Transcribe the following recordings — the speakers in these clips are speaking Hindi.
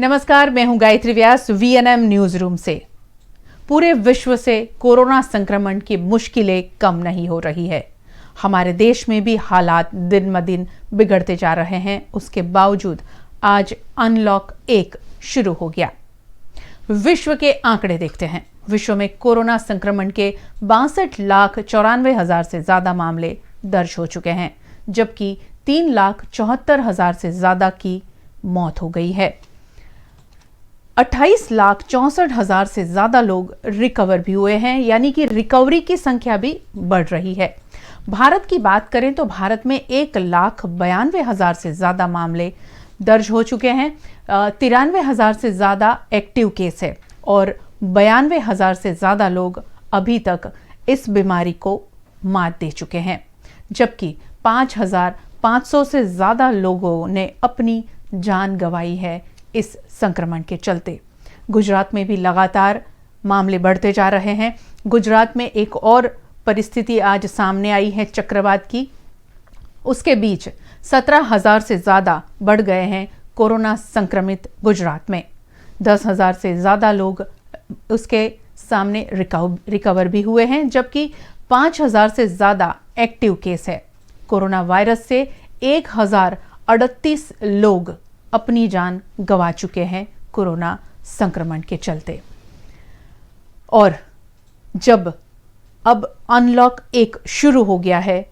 नमस्कार, मैं हूं गायत्री व्यास वीएनएम न्यूज रूम से। पूरे विश्व से कोरोना संक्रमण की मुश्किलें कम नहीं हो रही है। हमारे देश में भी हालात दिन ब दिन बिगड़ते जा रहे हैं। उसके बावजूद आज अनलॉक 1 शुरू हो गया। विश्व के आंकड़े देखते हैं। विश्व में कोरोना संक्रमण के 62,94,000 से ज्यादा मामले दर्ज हो चुके हैं, जबकि 3,74,000 से ज्यादा की मौत हो गई है। 28,64,000 से ज्यादा लोग रिकवर भी हुए हैं, यानी कि रिकवरी की संख्या भी बढ़ रही है। भारत की बात करें तो भारत में 1,92,000 से ज्यादा मामले दर्ज हो चुके हैं। 93,000 से ज्यादा एक्टिव केस है और 92,000 से ज्यादा लोग अभी तक इस बीमारी को मात दे चुके हैं, जबकि 5,500 से ज्यादा लोगों ने अपनी जान गंवाई है इस संक्रमण के चलते। गुजरात में भी लगातार मामले बढ़ते जा रहे हैं। गुजरात में एक और परिस्थिति आज सामने आई है चक्रवात की। उसके बीच 17,000 से ज्यादा बढ़ गए हैं कोरोना संक्रमित गुजरात में। 10,000 से ज्यादा लोग उसके सामने रिकवर भी हुए हैं, जबकि 5,000 से ज्यादा एक्टिव केस है। कोरोना वायरस से 1,038 लोग अपनी जान गंवा चुके हैं कोरोना संक्रमण के चलते। और जब अब अनलॉक 1 शुरू हो गया है,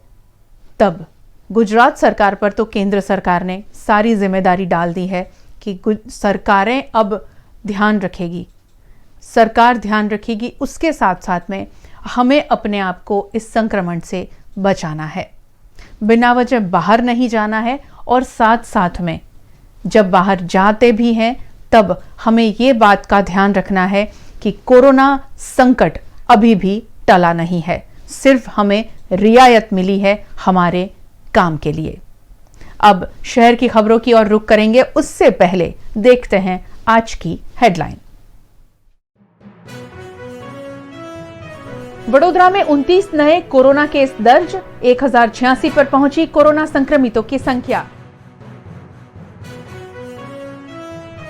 तब गुजरात सरकार पर तो केंद्र सरकार ने सारी जिम्मेदारी डाल दी है कि सरकारें अब ध्यान रखेगी, सरकार ध्यान रखेगी। उसके साथ साथ में हमें अपने आप को इस संक्रमण से बचाना है। बिना वजह बाहर नहीं जाना है और साथ साथ में जब बाहर जाते भी हैं तब हमें ये बात का ध्यान रखना है कि कोरोना संकट अभी भी टला नहीं है, सिर्फ हमें रियायत मिली है हमारे काम के लिए। अब शहर की खबरों की ओर रुख करेंगे, उससे पहले देखते हैं आज की हेडलाइन। वडोदरा में 29 नए कोरोना केस दर्ज, 1,086 पर पहुंची कोरोना संक्रमितों की संख्या।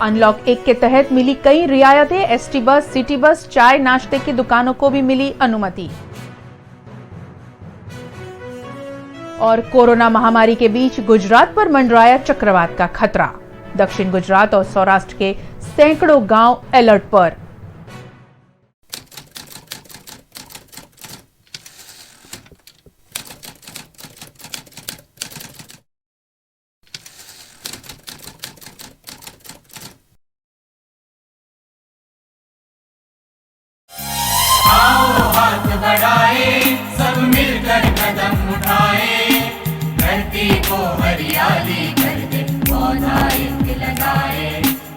अनलॉक 1 के तहत मिली कई रियायतें। एसटी बस, सिटी बस, चाय नाश्ते की दुकानों को भी मिली अनुमति। और कोरोना महामारी के बीच गुजरात पर मंडराया चक्रवात का खतरा। दक्षिण गुजरात और सौराष्ट्र के सैकड़ों गांव अलर्ट पर। सब मिलकर कदम उठाए, धरती को हरियाली कर दे, पौधा एक लगाए,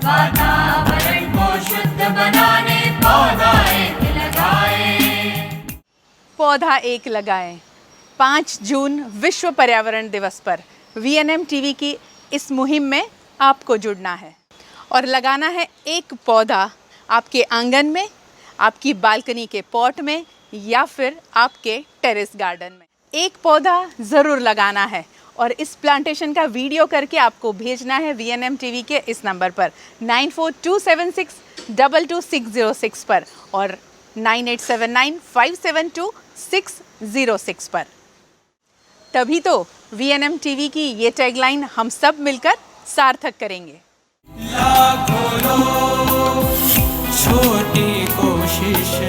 वातावरण को शुद्ध बनाने पौधा एक लगाए। पौधा एक लगाएं। 5 जून विश्व पर्यावरण दिवस पर वीएनएम टीवी की इस मुहिम में आपको जुड़ना है और लगाना है एक पौधा आपके आंगन में, आपकी बालकनी के पॉट में या फिर आपके टेरेस गार्डन में। एक पौधा जरूर लगाना है और इस प्लांटेशन का वीडियो करके आपको भेजना है वीएनएम टीवी के इस नंबर पर 9427622606 पर और 9879572606 पर। तभी तो वीएनएम टीवी की ये टैगलाइन हम सब मिलकर सार्थक करेंगे। लाखों लोग, छोटी कोशिश,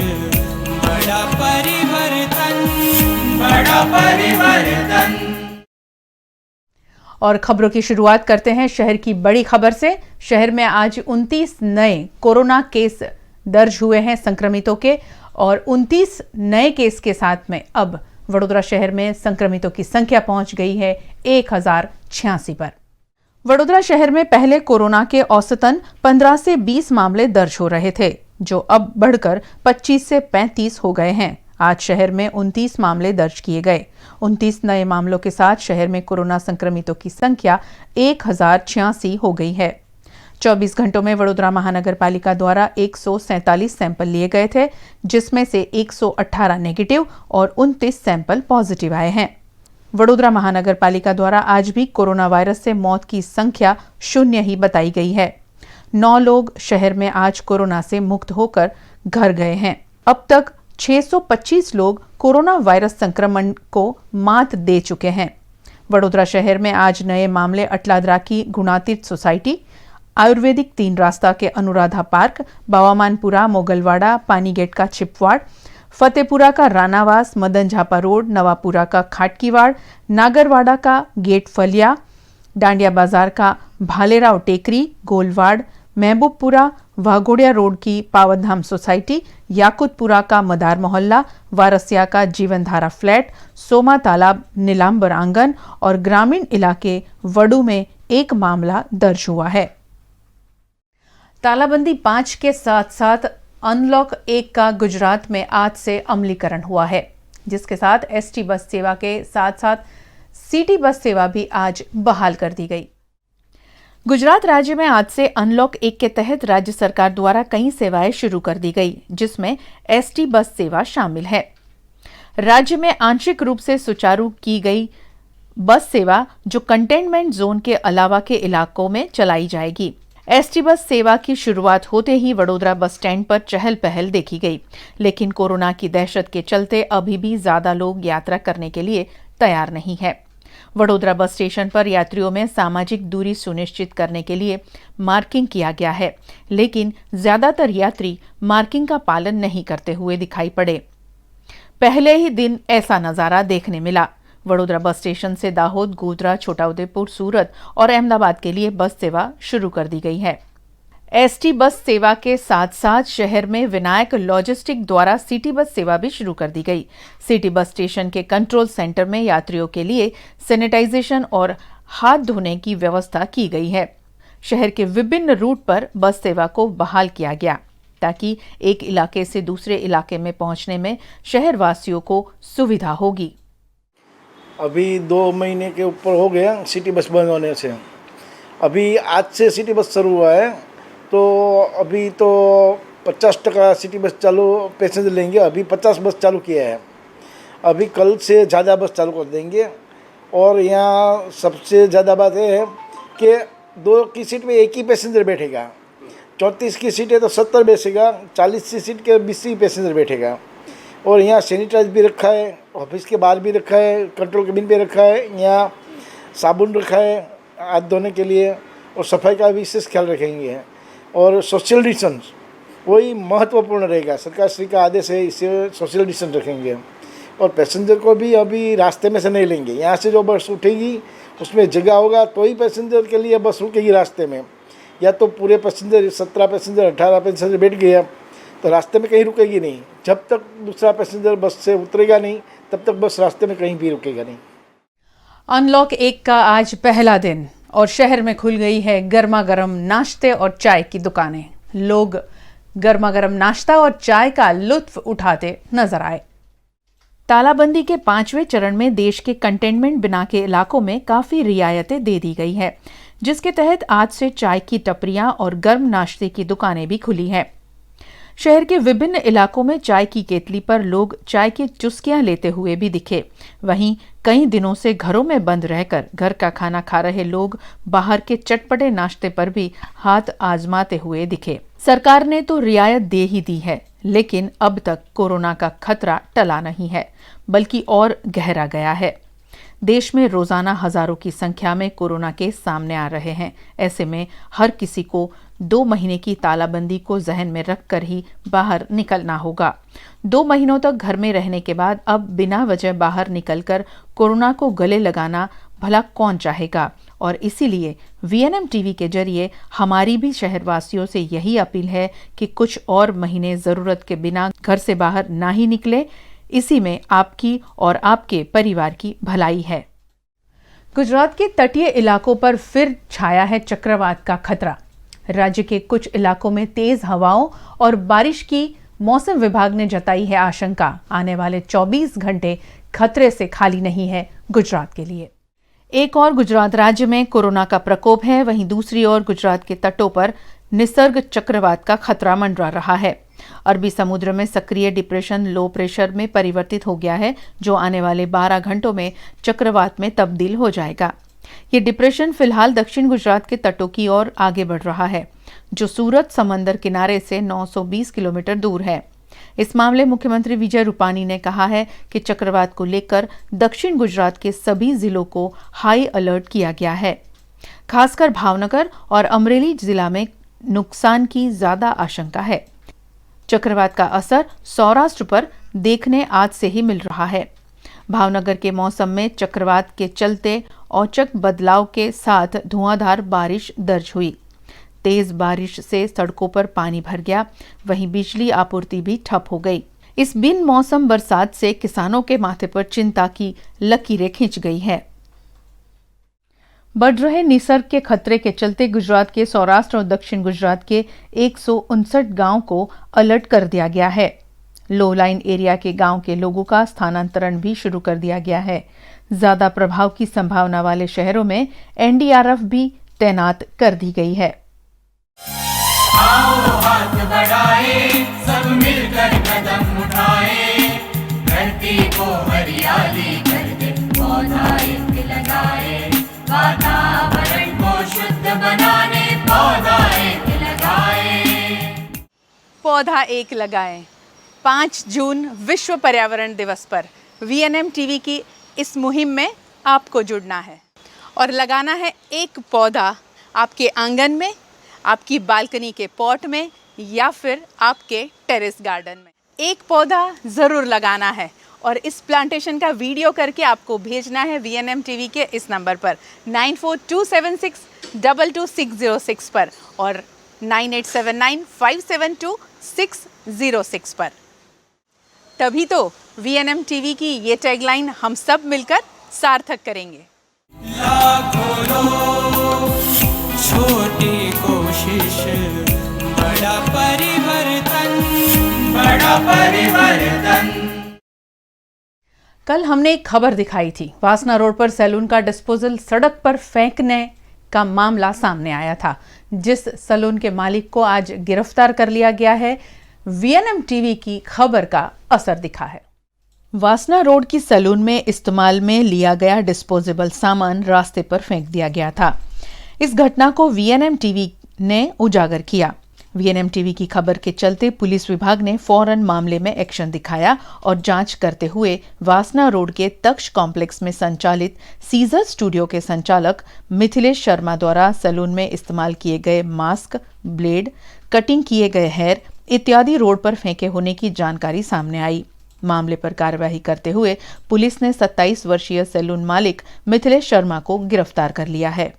बड़ा परिवर्तन, बड़ा परिवर्तन। और खबरों की शुरुआत करते हैं शहर की बड़ी खबर से। शहर में आज 29 नए कोरोना केस दर्ज हुए हैं संक्रमितों के और 29 नए केस के साथ में अब वडोदरा शहर में संक्रमितों की संख्या पहुंच गई है 1,086 पर। वडोदरा शहर में पहले कोरोना के औसतन 15 से 20 मामले दर्ज हो रहे थे, जो अब बढ़कर 25 से 35 हो गए हैं। आज शहर में 29 मामले दर्ज किए गए। 29 नए मामलों के साथ शहर में कोरोना संक्रमितों की संख्या 1,086 हो गई है। 24 घंटों में वडोदरा महानगर पालिका द्वारा 147 सैंपल लिए गए थे, जिसमें से 118 नेगेटिव और 29 सैंपल पॉजिटिव आए हैं। वडोदरा महानगर पालिका द्वारा आज भी कोरोना वायरस से मौत की संख्या 0 ही बताई गई है। 9 लोग शहर में आज कोरोना से मुक्त होकर घर गए हैं। अब तक 625 लोग कोरोना वायरस संक्रमण को मात दे चुके हैं। वडोदरा शहर में आज नए मामले अटलादरा की गुणातीत सोसाइटी, आयुर्वेदिक 3 रास्ता के अनुराधा पार्क, बावामानपुरा, मोगलवाड़ा, पानीगेट का छिपवाड़, फतेपुरा का रानावास, मदन झापा रोड, नवापुरा का खाटकीवाड़, नागरवाड़ा का गेट फलिया, डांडिया बाजार का भालेराव टेकरी, गोलवाड़, महबूबपुरा, वाघोड़िया रोड की पावनधाम सोसाइटी, याकुतपुरा का मदार मोहल्ला, वारसिया का जीवनधारा फ्लैट, सोमा तालाब नीलांबर आंगन और ग्रामीण इलाके वडू में एक मामला दर्ज हुआ है। तालाबंदी 5 के साथ साथ अनलॉक 1 का गुजरात में आज से अमलीकरण हुआ है, जिसके साथ एसटी बस सेवा के साथ साथ सिटी बस सेवा भी आज बहाल कर दी गई। गुजरात राज्य में आज से अनलॉक 1 के तहत राज्य सरकार द्वारा कई सेवाएं शुरू कर दी गई, जिसमें एसटी बस सेवा शामिल है। राज्य में आंशिक रूप से सुचारू की गई बस सेवा जो कंटेनमेंट जोन के अलावा के इलाकों में चलाई जाएगी। एसटी बस सेवा की शुरुआत होते ही वडोदरा बस स्टैंड पर चहल पहल देखी गई, लेकिन कोरोना की दहशत के चलते अभी भी ज्यादा लोग यात्रा करने के लिए तैयार नहीं है। वडोदरा बस स्टेशन पर यात्रियों में सामाजिक दूरी सुनिश्चित करने के लिए मार्किंग किया गया है, लेकिन ज्यादातर यात्री मार्किंग का पालन नहीं करते हुए दिखाई पड़े। पहले ही दिन ऐसा नजारा देखने मिला। वडोदरा बस स्टेशन से दाहोद, गोधरा, छोटाउदेपुर, सूरत और अहमदाबाद के लिए बस सेवा शुरू कर दी गई है। एसटी बस सेवा के साथ साथ शहर में विनायक लॉजिस्टिक द्वारा सिटी बस सेवा भी शुरू कर दी गई। सिटी बस स्टेशन के कंट्रोल सेंटर में यात्रियों के लिए सैनिटाइजेशन और हाथ धोने की व्यवस्था की गई है। शहर के विभिन्न रूट पर बस सेवा को बहाल किया गया ताकि एक इलाके से दूसरे इलाके में पहुंचने में शहरवासियों को सुविधा होगी। अभी 2 महीने के ऊपर हो गया सिटी बस बंद होने से। अभी आज से सिटी बस शुरू हुआ है, तो अभी तो 50% सिटी बस चालू पैसेंजर लेंगे। अभी 50 बस चालू किया है। अभी कल से ज़्यादा बस चालू कर देंगे। और यहाँ सबसे ज़्यादा बात यह है कि 2 की सीट में एक ही पैसेंजर बैठेगा। 34 की सीट है तो 70 बैठेगा, 40 की सीट के 20 पैसेंजर बैठेगा। और यहाँ सैनिटाइज भी रखा है, ऑफिस के बाहर भी रखा है, कंट्रोल केबिन पे रखा है, यहाँ साबुन रखा है हाथ धोने के लिए, और सफाई का विशेष ख्याल रखेंगे। और सोशल डिस्टेंस वही महत्वपूर्ण रहेगा। सरकार श्री का आदेश है, इसे सोशल डिस्टेंस रखेंगे। और पैसेंजर को भी अभी रास्ते में से नहीं लेंगे। यहाँ से जो बस उठेगी उसमें जगह होगा तो ही पैसेंजर के लिए बस रुकेगी रास्ते में। या तो पूरे पैसेंजर 17 पैसेंजर 18 पैसेंजर बैठ गया तो रास्ते में कहीं रुकेगी नहीं। जब तक दूसरा पैसेंजर बस से उतरेगा नहीं तब तक बस रास्ते में कहीं भी रुकेगा नहीं। अनलॉक 1 का आज पहला दिन और शहर में खुल गई है गर्मा गर्म नाश्ते और चाय की दुकानें। लोग गर्मा गर्म नाश्ता और चाय का लुत्फ उठाते नजर आए। तालाबंदी के 5वें चरण में देश के कंटेनमेंट बिना के इलाकों में काफी रियायतें दे दी गई है, जिसके तहत आज से चाय की टपरियां और गर्म नाश्ते की दुकानें भी खुली हैं। शहर के विभिन्न इलाकों में चाय की केतली पर लोग चाय की चुस्कियां लेते हुए भी दिखे। वहीं कई दिनों से घरों में बंद रहकर घर का खाना खा रहे लोग बाहर के चटपटे नाश्ते पर भी हाथ आजमाते हुए दिखे। सरकार ने तो रियायत दे ही दी है, लेकिन अब तक कोरोना का खतरा टला नहीं है, बल्कि और गहरा गया है। देश में रोजाना हजारों की संख्या में कोरोना केस सामने आ रहे हैं। ऐसे में हर किसी को 2 महीने की तालाबंदी को जहन में रखकर ही बाहर निकलना होगा। 2 महीनों तक घर में रहने के बाद अब बिना वजह बाहर निकलकर कोरोना को गले लगाना भला कौन चाहेगा। और इसीलिए वीएनएम टीवी के जरिए हमारी भी शहरवासियों से यही अपील है कि कुछ और महीने जरूरत के बिना घर से बाहर ना ही निकले। इसी में आपकी और आपके परिवार की भलाई है। गुजरात के तटीय इलाकों पर फिर छाया है चक्रवात का खतरा। राज्य के कुछ इलाकों में तेज हवाओं और बारिश की मौसम विभाग ने जताई है आशंका। आने वाले 24 घंटे खतरे से खाली नहीं है गुजरात के लिए। एक और गुजरात राज्य में कोरोना का प्रकोप है, वहीं दूसरी ओर गुजरात के तटों पर निसर्ग चक्रवात का खतरा मंडरा रहा है। अरबी समुद्र में सक्रिय डिप्रेशन लो प्रेशर में परिवर्तित हो गया है, जो आने वाले 12 घंटों में चक्रवात में तब्दील हो जाएगा। ये डिप्रेशन फिलहाल दक्षिण गुजरात के तटों की ओर आगे बढ़ रहा है। जो सूरत समंदर किनारे से 920 किलोमीटर दूर है। इस मामले मुख्यमंत्री विजय रूपानी ने कहा है कि चक्रवात को लेकर दक्षिण गुजरात के सभी जिलों को हाई अलर्ट किया गया है। खासकर भावनगर और अमरेली जिला में नुकसान की ज्यादा आशंका है। चक्रवात का असर सौराष्ट्र पर देखने आज से ही मिल रहा है। भावनगर के मौसम में चक्रवात के चलते औचक बदलाव के साथ धुआंधार बारिश दर्ज हुई। तेज बारिश से सड़कों पर पानी भर गया, वहीं बिजली आपूर्ति भी ठप हो गई। इस बिन मौसम बरसात से किसानों के माथे पर चिंता की लकीरें खिंच गई है। बढ़ रहे निसर्ग के खतरे के चलते गुजरात के सौराष्ट्र और दक्षिण गुजरात के 159 गांव को अलर्ट कर दिया गया है। लो लाइन एरिया के गांव के लोगों का स्थानांतरण भी शुरू कर दिया गया है। ज्यादा प्रभाव की संभावना वाले शहरों में एनडीआरएफ भी तैनात कर दी गई है। आओ हाथ बढ़ाए, सब मिलकर कदम उठाए, धरती को हरियाली कर दे, पौधा एक लगाए, वातावरण को शुद्ध बनाने पौधा एक लगाए। पौधा एक लगाएं। 5 जून विश्व पर्यावरण दिवस पर वीएनएम टीवी की इस मुहिम में आपको जुड़ना है और लगाना है एक पौधा आपके आंगन में, आपकी बालकनी के पॉट में या फिर आपके टेरेस गार्डन में। एक पौधा ज़रूर लगाना है और इस प्लांटेशन का वीडियो करके आपको भेजना है वीएनएम टीवी के इस नंबर पर 9427622606 पर और 9879572606 पर। तभी तो वीएनएम टीवी की ये टैगलाइन हम सब मिलकर सार्थक करेंगे। लाखों लोग, छोटी कोशिश, बड़ा परिवर्तन, बड़ा परिवर्तन। कल हमने एक खबर दिखाई थी। वासना रोड पर सैलून का डिस्पोजल सड़क पर फेंकने का मामला सामने आया था, जिस सैलून के मालिक को आज गिरफ्तार कर लिया गया है। वीएनएम टीवी की खबर का असर दिखा है। वासना रोड की सैलून में इस्तेमाल में लिया गया डिस्पोजेबल सामान रास्ते पर फेंक दिया गया था। इस घटना को वीएनएम टीवी ने उजागर किया। वीएनएम टीवी की खबर के चलते पुलिस विभाग ने फौरन मामले में एक्शन दिखाया और जांच करते हुए वासना रोड के तक्ष कॉम्प्लेक्स में संचालित सीजर स्टूडियो के संचालक मिथिलेश शर्मा द्वारा सैलून में इस्तेमाल किए गए मास्क, ब्लेड, कटिंग किए गए हेयर इत्यादि रोड पर फेंके होने की जानकारी सामने आई। मामले पर कार्रवाई करते हुए पुलिस ने 27 वर्षीय सैलून मालिक मिथिलेश शर्मा को गिरफ्तार कर लिया है।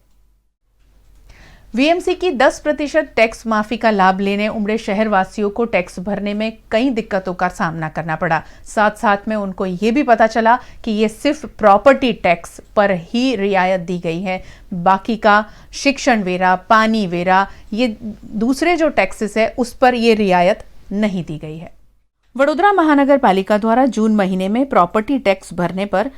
वीएमसी की 10% टैक्स माफी का लाभ लेने उमड़े शहर वासियों को टैक्स भरने में कई दिक्कतों का सामना करना पड़ा। साथ साथ में उनको ये भी पता चला कि ये सिर्फ प्रॉपर्टी टैक्स पर ही रियायत दी गई है, बाकी का शिक्षण वेरा, पानी वेरा, ये दूसरे जो टैक्सेस है उस पर ये रियायत नहीं दी गई है। वडोदरा महानगर पालिका द्वारा जून महीने में प्रॉपर्टी टैक्स भरने पर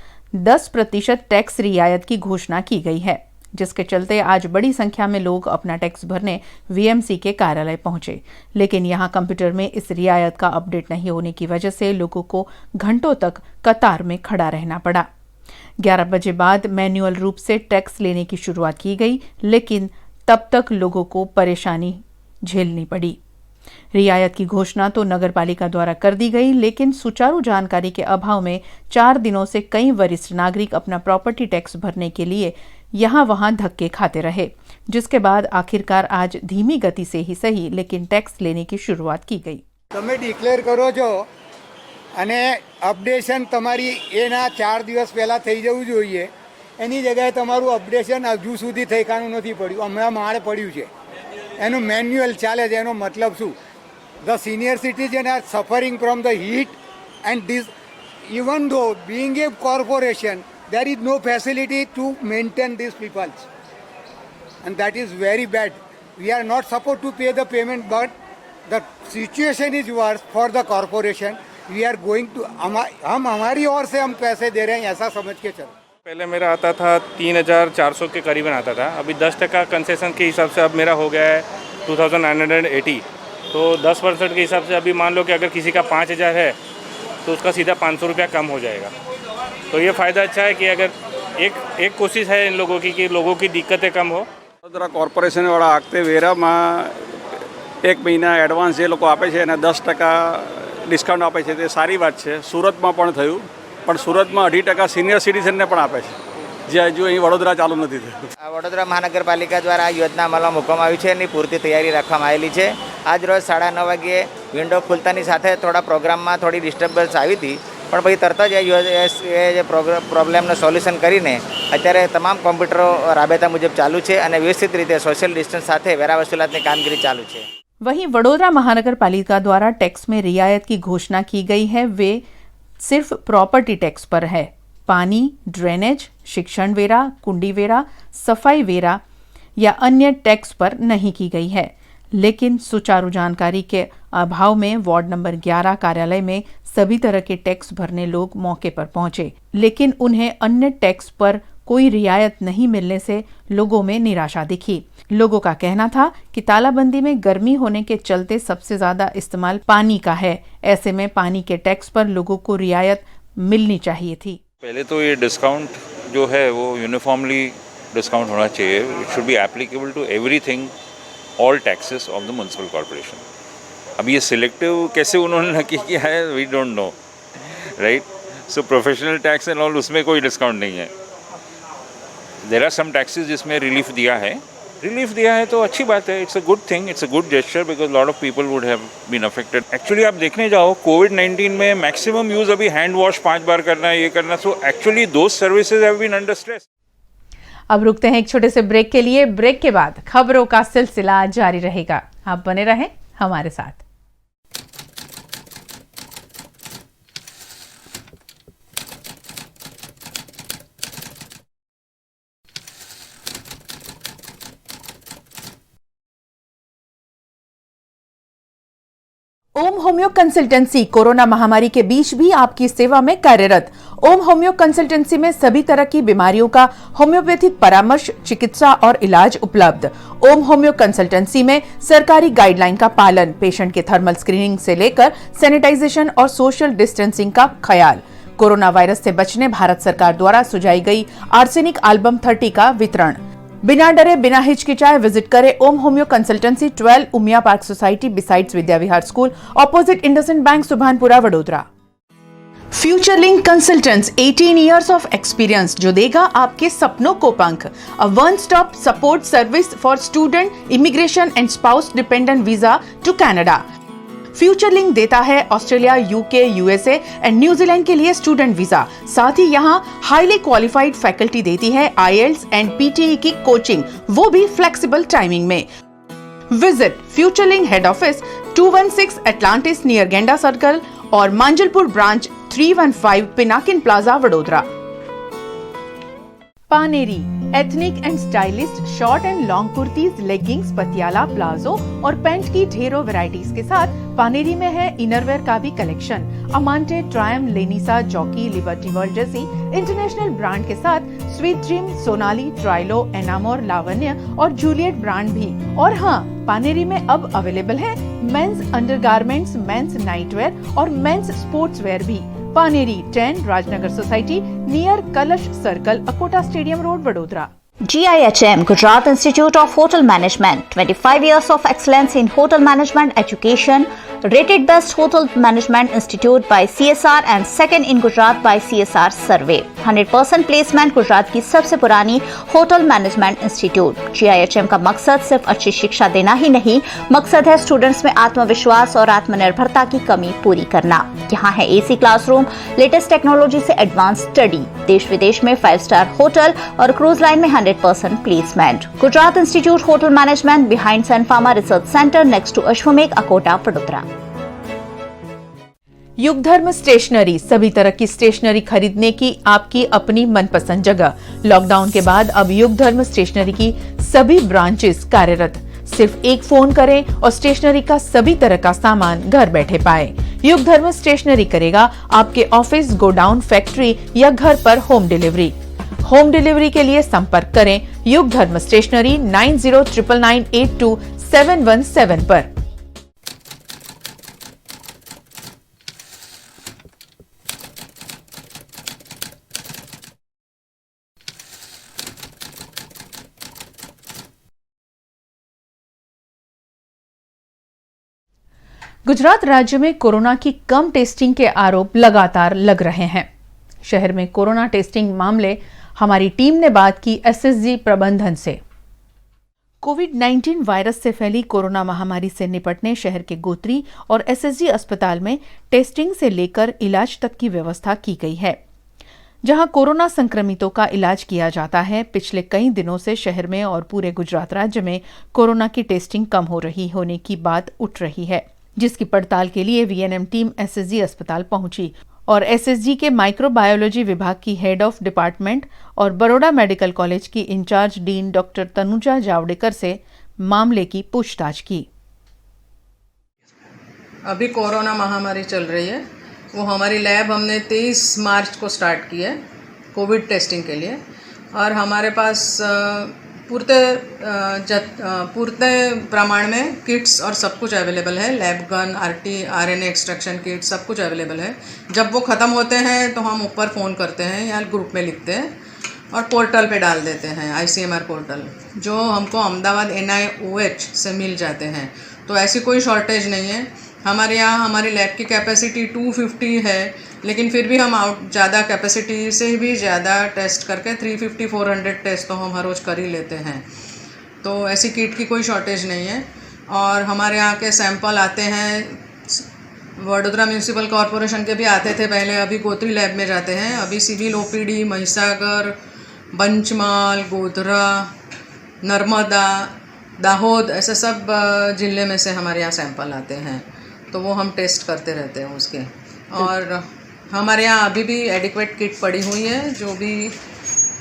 10% टैक्स रियायत की घोषणा की गई है, जिसके चलते आज बड़ी संख्या में लोग अपना टैक्स भरने वीएमसी के कार्यालय पहुंचे। लेकिन यहां कंप्यूटर में इस रियायत का अपडेट नहीं होने की वजह से लोगों को घंटों तक कतार में खड़ा रहना पड़ा। 11 बजे बाद मैन्युअल रूप से टैक्स लेने की शुरुआत की गई, लेकिन तब तक लोगों को परेशानी झेलनी पड़ी। रियायत की घोषणा तो नगर पालिका द्वारा कर दी गई, लेकिन सुचारू जानकारी के अभाव में 4 दिनों से कई वरिष्ठ नागरिक अपना प्रॉपर्टी टैक्स भरने के लिए यहाँ वहाँ धक्के खाते रहे, जिसके बाद आखिरकार आज धीमी गति से ही सही लेकिन टैक्स लेने की शुरुआत की गई। તમે ડિક્લેર કરો છો અને અપડેશન તમારી એના 4 દિવસ પહેલાં થઈ જવું જોઈએ, એની જગ્યાએ તમારું અપડેશન હજુ સુધી થઈકાનું નથી પડ્યું, હમણાં માળ પડ્યું છે। એનું મેન્યુઅલ ચાલે છે, એનો મતલબ શું? The senior citizen R suffering from the heat and this, even ધો being A corporation there is no facility to maintain these people, and that is very bad. We are not supposed to pay the payment, but the situation is worse for the corporation. We are going to हम हमारी ओर से हम पैसे दे रहे हैं ऐसा समझ के चलो। पहले मेरा आता था 3,400 के करीबन आता था, अभी 10% कंसेशन के हिसाब से अब मेरा हो गया है 2,980। तो 10% के हिसाब से अभी मान लो कि अगर किसी का 5,000 है तो उसका सीधा 500 रुपया कम हो जाएगा। तो ये फ़ायदा अच्छा है कि अगर एक कोशिश है इन लोगों की कि लोगों की दिक्कतें कम हो। वडोदरा कॉर्पोरेशन वाला आगते वेरा में એક મહિના એડવાન્સ જે લોકો આપે છે એને 10% ડિસ્કાઉન્ટ આપે છે તે સારી વાત છે. સુરતમાં પણ થયું, પણ સુરતમાં 2.5% સિનિયર સિટીઝનને પણ આપે છે, જે હજુ અહીં વડોદરા ચાલુ નથી થયું. વડોદરા મહાનગરપાલિકા દ્વારા આ યોજના અમલમાં મૂકવામાં આવી છે, એની પૂરતી તૈયારી રાખવામાં આવેલી છે. આજ રોજ 9:30 વાગ્યે વિન્ડો ખુલતાની સાથે થોડા પ્રોગ્રામમાં થોડી ડિસ્ટર્બન્સ આવી હતી, પણ પછી તરત જ એ પ્રોબ્લેમનું સોલ્યુશન કરીને અત્યારે તમામ કોમ્પ્યુટરો રાબેતા મુજબ ચાલુ છે અને વ્યવસ્થિત રીતે સોશિયલ ડિસ્ટન્સ સાથે વેરા વસૂલાતની कामगिरी चालू है। वहीं वडोदरा महानगर पालिका द्वारा टैक्स में रियायत की घोषणा की गई है, वे सिर्फ प्रॉपर्टी टैक्स पर है। पानी, ड्रेनेज, शिक्षण वेरा, कुंडी वेरा, सफाई वेरा या अन्य टैक्स पर नहीं की गई है। लेकिन सुचारू जानकारी के अभाव में वार्ड नंबर 11 कार्यालय में सभी तरह के टैक्स भरने लोग मौके पर पहुंचे, लेकिन उन्हें अन्य टैक्स पर कोई रियायत नहीं मिलने से लोगों में निराशा दिखी। लोगों का कहना था कि तालाबंदी में गर्मी होने के चलते सबसे ज्यादा इस्तेमाल पानी का है, ऐसे में पानी के टैक्स पर लोगों को रियायत मिलनी चाहिए थी। पहले तो ये डिस्काउंट जो है वो यूनिफॉर्मली डिस्काउंट होना चाहिए। It should be applicable to everything, all taxes of the municipal corporation. अब ये सिलेक्टिव कैसे उन्होंने नक्की किया है, we don't know, right. So professional tax and all, उसमें कोई डिस्काउंट नहीं है। देयर आर सम टैक्सेस जिसमें रिलीफ दिया है तो अच्छी बात है। It's a good thing, it's a good gesture, because lot of people would have been affected. Actually आप देखने जाओ, कोविड-19 में मैक्सिमम यूज अभी हैंड वॉश 5 बार करना, ये करना, so actually those services have been under stress. अब रुकते हैं एक छोटे से ब्रेक के लिए। ब्रेक के बाद खबरों का सिलसिला जारी रहेगा, आप बने रहें हमारे साथ। ओम होम्यो कंसल्टेंसी कोरोना महामारी के बीच भी आपकी सेवा में कार्यरत। ओम होम्यो कंसल्टेंसी में सभी तरह की बीमारियों का होम्योपैथिक परामर्श, चिकित्सा और इलाज उपलब्ध। ओम होम्यो कंसल्टेंसी में सरकारी गाइडलाइन का पालन, पेशेंट के थर्मल स्क्रीनिंग से लेकर सैनिटाइजेशन और सोशल डिस्टेंसिंग का ख्याल। कोरोना वायरस से बचने भारत सरकार द्वारा सुझाई गई आर्सेनिक एल्बम 30 का वितरण। बिना डरे बिना हिचकिचाए विजिट करें Om homeo consultancy, 12 Umiya park society besides Vidya Vihar school, opposite IndusInd bank, Subhanpura, Vadodara. Future link consultants, 18 years of experience, जो देगा आपके सपनों को पंख। A one stop support service for student, immigration and spouse dependent visa to Canada. Future link देता है Australia, UK, USA and New Zealand के लिए स्टूडेंट वीजा। साथ ही यहाँ हाईली क्वालिफाइड फैकल्टी देती है आईएल्स एंड पीटीई की कोचिंग, वो भी फ्लेक्सिबल टाइमिंग में। Visit future link head office 216 Atlantis near गेंडा सर्कल और Manjalpur branch 315 Pinakin plaza, Vadodara. Paneri ethnic and stylist short and long kurtis, leggings, Patiala, palazzo और पैंट की ढेरों वैरायटीज के साथ पानेरी में है इनरवेयर का भी कलेक्शन। अमांटे, ट्रायम, लेनिसा, जॉकी, लिबर्टी वर्ल्ड जैसी इंटरनेशनल ब्रांड के साथ स्वीट ड्रीम, सोनाली, ट्राइलो, एनामोर, लावण्य और जूलियट ब्रांड भी। और हाँ, पानेरी में अब अवेलेबल है मेंस अंडरगारमेंट्स, मेंस नाइटवेयर और मेंस स्पोर्ट्स वेयर भी। पानेरी 10 राजनगर सोसाइटी नियर कलश circle, Akota stadium road, Vadodara. GIHM, Gujarat Institute of Hotel Management, 25 years of excellence in hotel management education, rated best hotel management institute by CSR and second in Gujarat by CSR survey. 100% placement Gujarat की सबसे पुरानी होटल मैनेजमेंट इंस्टीट्यूट। GIHM का मकसद सिर्फ अच्छी शिक्षा देना ही नहीं, मकसद है स्टूडेंट्स में आत्मविश्वास और आत्मनिर्भरता की कमी पूरी करना। यहाँ है AC क्लासरूम, लेटेस्ट टेक्नोलॉजी से एडवांस स्टडी, देश विदेश में 5 स्टार होटल और क्रूज लाइन में 100% placement. Gujarat institute hotel management behind Sun pharma research centre next to Ashwamegh, Akota, Vadodara. Yug Dharma stationery, सभी तरह की स्टेशनरी खरीदने की आपकी अपनी मनपसंद जगह। लॉकडाउन के बाद अब युग धर्म स्टेशनरी की सभी ब्रांचेस कार्यरत। सिर्फ एक फोन करें और स्टेशनरी का सभी तरह का सामान घर बैठे पाएं। युग धर्म स्टेशनरी करेगा आपके ऑफिस, गोडाउन, फैक्ट्री या घर पर होम डिलीवरी। होम डिलीवरी के लिए संपर्क करें युग धर्म स्टेशनरी 9099827717 पर। गुजरात राज्य में कोरोना की कम टेस्टिंग के आरोप लगातार लग रहे हैं। शहर में कोरोना टेस्टिंग मामले हमारी टीम ने बात की एसएसजी प्रबंधन से। कोविड-19 वायरस से फैली कोरोना महामारी से निपटने शहर के गोत्री और एसएसजी अस्पताल में टेस्टिंग से लेकर इलाज तक की व्यवस्था की गई है। जहां कोरोना संक्रमितों का इलाज किया जाता है, पिछले कई दिनों से शहर में और पूरे गुजरात राज्य में कोरोना की टेस्टिंग कम हो रही होने की बात उठ रही है, जिसकी पड़ताल के लिए वीएनएम टीम एसएसजी अस्पताल पहुंची और एसएसजी के माइक्रोबायोलॉजी विभाग की हेड ऑफ डिपार्टमेंट और बड़ौदा मेडिकल कॉलेज की in charge dean doctor Tanuja Javadekar से मामले की पूछताछ की। अभी कोरोना महामारी चल रही है, वो हमारी लैब हमने 23 मार्च को स्टार्ट की है कोविड टेस्टिंग के लिए, और हमारे पास पूर्ते प्रमाण में किट्स और सब कुछ अवेलेबल है। Lab gun, RNA extraction kit सब कुछ अवेलेबल है। जब वो ख़त्म होते हैं तो हम ऊपर फ़ोन करते हैं या ग्रुप में लिखते हैं और पोर्टल पे डाल देते हैं, ICMR पोर्टल, जो हमको अहमदाबाद NIOH से मिल जाते हैं। तो ऐसी कोई शॉर्टेज नहीं है। हमारे यहाँ हमारी लैब की कैपेसिटी 250 है, लेकिन फिर भी हम ज़्यादा कैपेसिटी से भी ज़्यादा टेस्ट करके 350-400 टेस्ट तो हम हर रोज़ कर ही लेते हैं। तो ऐसी किट की कोई शॉर्टेज नहीं है। और हमारे यहाँ के सैंपल आते हैं, वडोदरा म्यूनसिपल कॉरपोरेशन के भी आते थे पहले, अभी गोत्री लैब में जाते हैं। अभी सिविल OPD, महिसागर, पंचमहाल, गोधरा, नर्मदा, दाहोद, ऐसे सब ज़िले में से हमारे यहाँ सैंपल आते हैं, तो वो हम टेस्ट करते रहते हैं उसके। और हमारे यहाँ अभी भी एडिक्वेट किट पड़ी हुई है, जो भी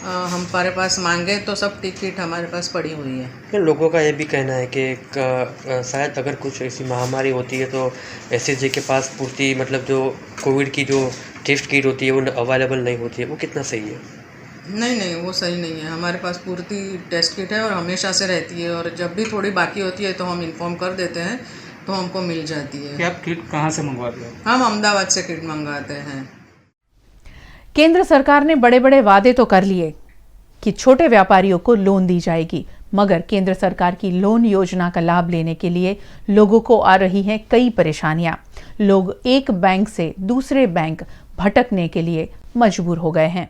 हमारे पास मांगे तो सब किट हमारे पास पड़ी हुई है। लोगों का ये भी कहना है कि शायद अगर कुछ ऐसी महामारी होती है तो एसएसजी के पास पूर्ति, मतलब जो कोविड की जो टेस्ट किट होती है वो अवेलेबल नहीं होती है, वो कितना सही है? नहीं, वो सही नहीं है। हमारे पास पूर्ति टेस्ट किट है और हमेशा से रहती है, और जब भी थोड़ी बाकी होती है तो हम इन्फॉर्म कर देते हैं तो हमको मिल जाती है। क्या आप किट कहाँ से मंगवाते हैं? हम अहमदाबाद से किट मंगवाते हैं। केंद्र सरकार ने बड़े बड़े वादे तो कर लिए कि छोटे व्यापारियों को लोन दी जाएगी, मगर केंद्र सरकार की लोन योजना का लाभ लेने के लिए लोगों को आ रही हैं कई परेशानियां। लोग एक बैंक से दूसरे बैंक भटकने के लिए मजबूर हो गए हैं।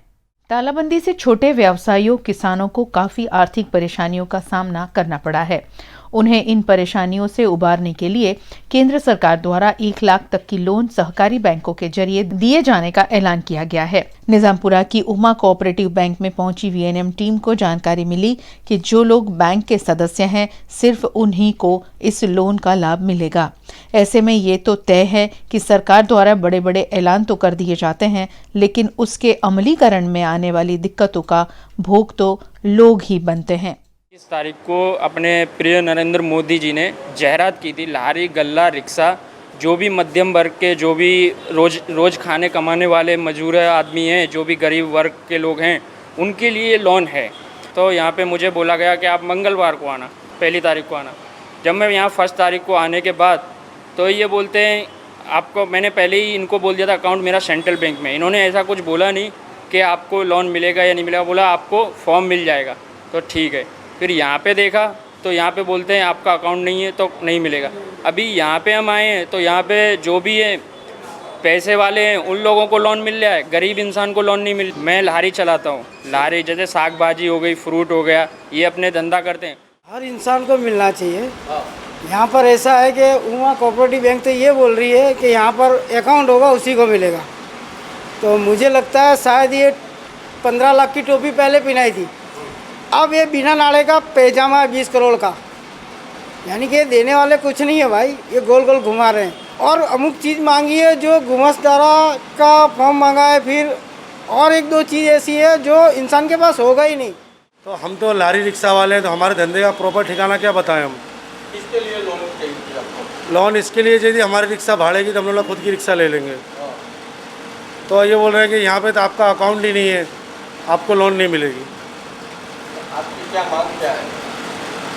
तालाबंदी से छोटे व्यवसायियों, किसानों को काफी आर्थिक परेशानियों का सामना करना पड़ा है। उन्हें इन परेशानियों से उबारने के लिए केंद्र सरकार द्वारा 1 लाख तक की लोन सहकारी बैंकों के जरिए दिए जाने का ऐलान किया गया है। निजामपुरा की उमा कोऑपरेटिव बैंक में पहुंची वीएनएम टीम को जानकारी मिली कि जो लोग बैंक के सदस्य हैं, सिर्फ उन्हीं को इस लोन का लाभ मिलेगा। ऐसे में ये तो तय है कि सरकार द्वारा बड़े बड़े ऐलान तो कर दिए जाते हैं, लेकिन उसके अमलीकरण में आने वाली दिक्कतों का भोग तो लोग ही बनते हैं। इस तारीख को अपने प्रिय नरेंद्र मोदी जी ने जाहिरात की थी, लारी गल्ला रिक्शा, जो भी मध्यम वर्ग के, जो भी रोज़ खाने कमाने वाले मजदूर आदमी हैं, जो भी गरीब वर्ग के लोग हैं, उनके लिए लोन है। तो यहाँ पे मुझे बोला गया कि आप मंगलवार को आना, 1 तारीख को आना। जब मैं यहाँ 1 तारीख को आने के बाद तो ये बोलते हैं आपको, मैंने पहले ही इनको बोल दिया था अकाउंट मेरा सेंट्रल बैंक में। इन्होंने ऐसा कुछ बोला नहीं कि आपको लोन मिलेगा या नहीं मिलेगा, बोला आपको फॉर्म मिल जाएगा। तो ठीक है। फिर यहाँ पे देखा तो यहाँ पे बोलते हैं आपका अकाउंट नहीं है तो नहीं मिलेगा। अभी यहाँ पे हम आए हैं तो यहाँ पे जो भी है पैसे वाले हैं उन लोगों को लोन मिल रहा है, गरीब इंसान को लोन नहीं मिल। मैं लारी चलाता हूँ, लारी जैसे साग भाजी हो गई, फ्रूट हो गया, ये अपने धंधा करते हैं। हर इंसान को मिलना चाहिए। यहाँ पर ऐसा है कि उमा कोऑपरेटिव बैंक तो ये बोल रही है कि यहाँ पर अकाउंट होगा उसी को मिलेगा। तो मुझे लगता है शायद ये 15 लाख की टोपी पहले पहनाई थी, अब ये बिना नाड़े का पैजामा है 20 करोड़ का। यानी कि देने वाले कुछ नहीं है भाई, ये गोल गोल घुमा रहे हैं। और अमुक चीज़ मांगी है जो गुमसदारा का फॉर्म मांगा है, फिर और 1-2 चीज़ ऐसी है जो इंसान के पास होगा ही नहीं। तो हम तो लारी रिक्शा वाले हैं, तो हमारे धंधे का प्रॉपर ठिकाना क्या बताएं हम? इसके लिए लोन चाहिए? लोन इसके लिए चाहिए, हमारी रिक्शा भाड़े की तो हम लोग खुद की रिक्शा ले लेंगे। तो ये बोल रहे हैं कि यहाँ पे तो आपका अकाउंट ही नहीं है, आपको लोन नहीं मिलेगी। आपकी क्या मांग क्या है?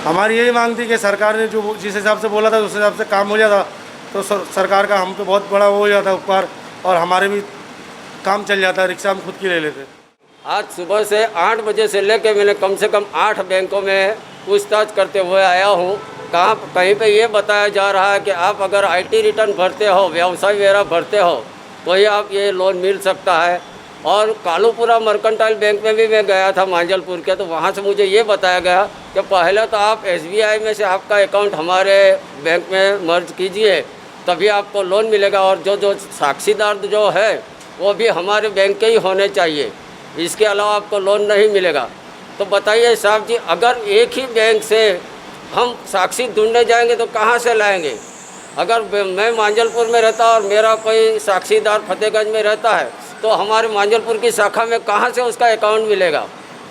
हमारी यही मांग थी कि सरकार ने जो जिस हिसाब से बोला था उस हिसाब से काम हो जाता, तो सरकार का हम तो बहुत बड़ा वो हो जाता उपकार, और हमारे भी काम चल जाता, रिक्शा हम खुद की ले लेते। आज सुबह से 8 बजे से लेकर मैंने कम से कम 8 बैंकों में पूछताछ करते हुए आया हूँ। कहीं पे ये बताया जा रहा है कि आप अगर IT रिटर्न भरते हो, व्यवसाय वेरा भरते हो, तो ही आप ये लोन मिल सकता है। और कालूपुरा मर्केंटाइल बैंक में भी मैं गया था मांजलपुर के, तो वहाँ से मुझे ये बताया गया कि पहले तो आप SBI में से आपका अकाउंट हमारे बैंक में मर्ज कीजिए, तभी आपको लोन मिलेगा। और जो साक्षीदार जो है वो भी हमारे बैंक के ही होने चाहिए, इसके अलावा आपको लोन नहीं मिलेगा। तो बताइए साहब जी, अगर एक ही बैंक से हम साक्षी ढूंढने जाएंगे तो कहाँ से लाएंगे? अगर मैं मांजलपुर में रहता और मेरा कोई साक्षीदार फतेहगंज में रहता है, तो हमारे मांजलपुर की शाखा में कहाँ से उसका अकाउंट मिलेगा?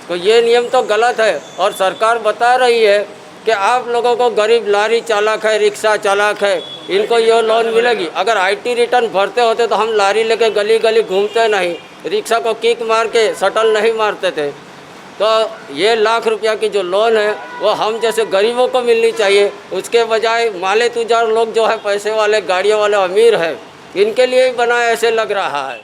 तो ये नियम तो गलत है। और सरकार बता रही है कि आप लोगों को गरीब लारी चालक है, रिक्शा चालक है, इनको ये लोन मिलेगी। अगर IT रिटर्न भरते होते तो हम लारी लेके गली गली घूमते नहीं, रिक्शा को किक मार के शटल नहीं मारते थे। तो ये लाख रुपया की जो लोन है वो हम जैसे गरीबों को मिलनी चाहिए, उसके बजाय माले तुजार लोग जो है पैसे वाले, गाड़ियों वाले, अमीर है, इनके लिए ही बना ऐसे लग रहा है।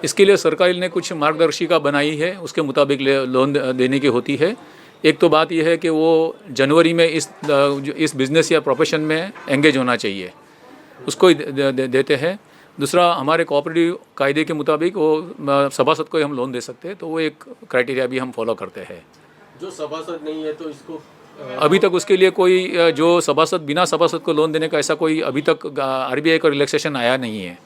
इसके लिए सरकार ने कुछ मार्गदर्शिका बनाई है, उसके मुताबिक लोन देने की होती है। एक तो बात यह है कि वो जनवरी में इस बिज़नेस या प्रोफेशन में एंगेज होना चाहिए, उसको देते हैं। दूसरा, हमारे कोऑपरेटिव कायदे के मुताबिक वो सभासद को ही हम लोन दे सकते हैं, तो वो एक क्राइटेरिया भी हम फॉलो करते हैं। जो सभासद नहीं है तो इसको अभी तक उसके लिए कोई जो सभासद बिना सभासद को लोन देने का ऐसा कोई अभी तक RBI का रिलैक्सेशन आया नहीं है।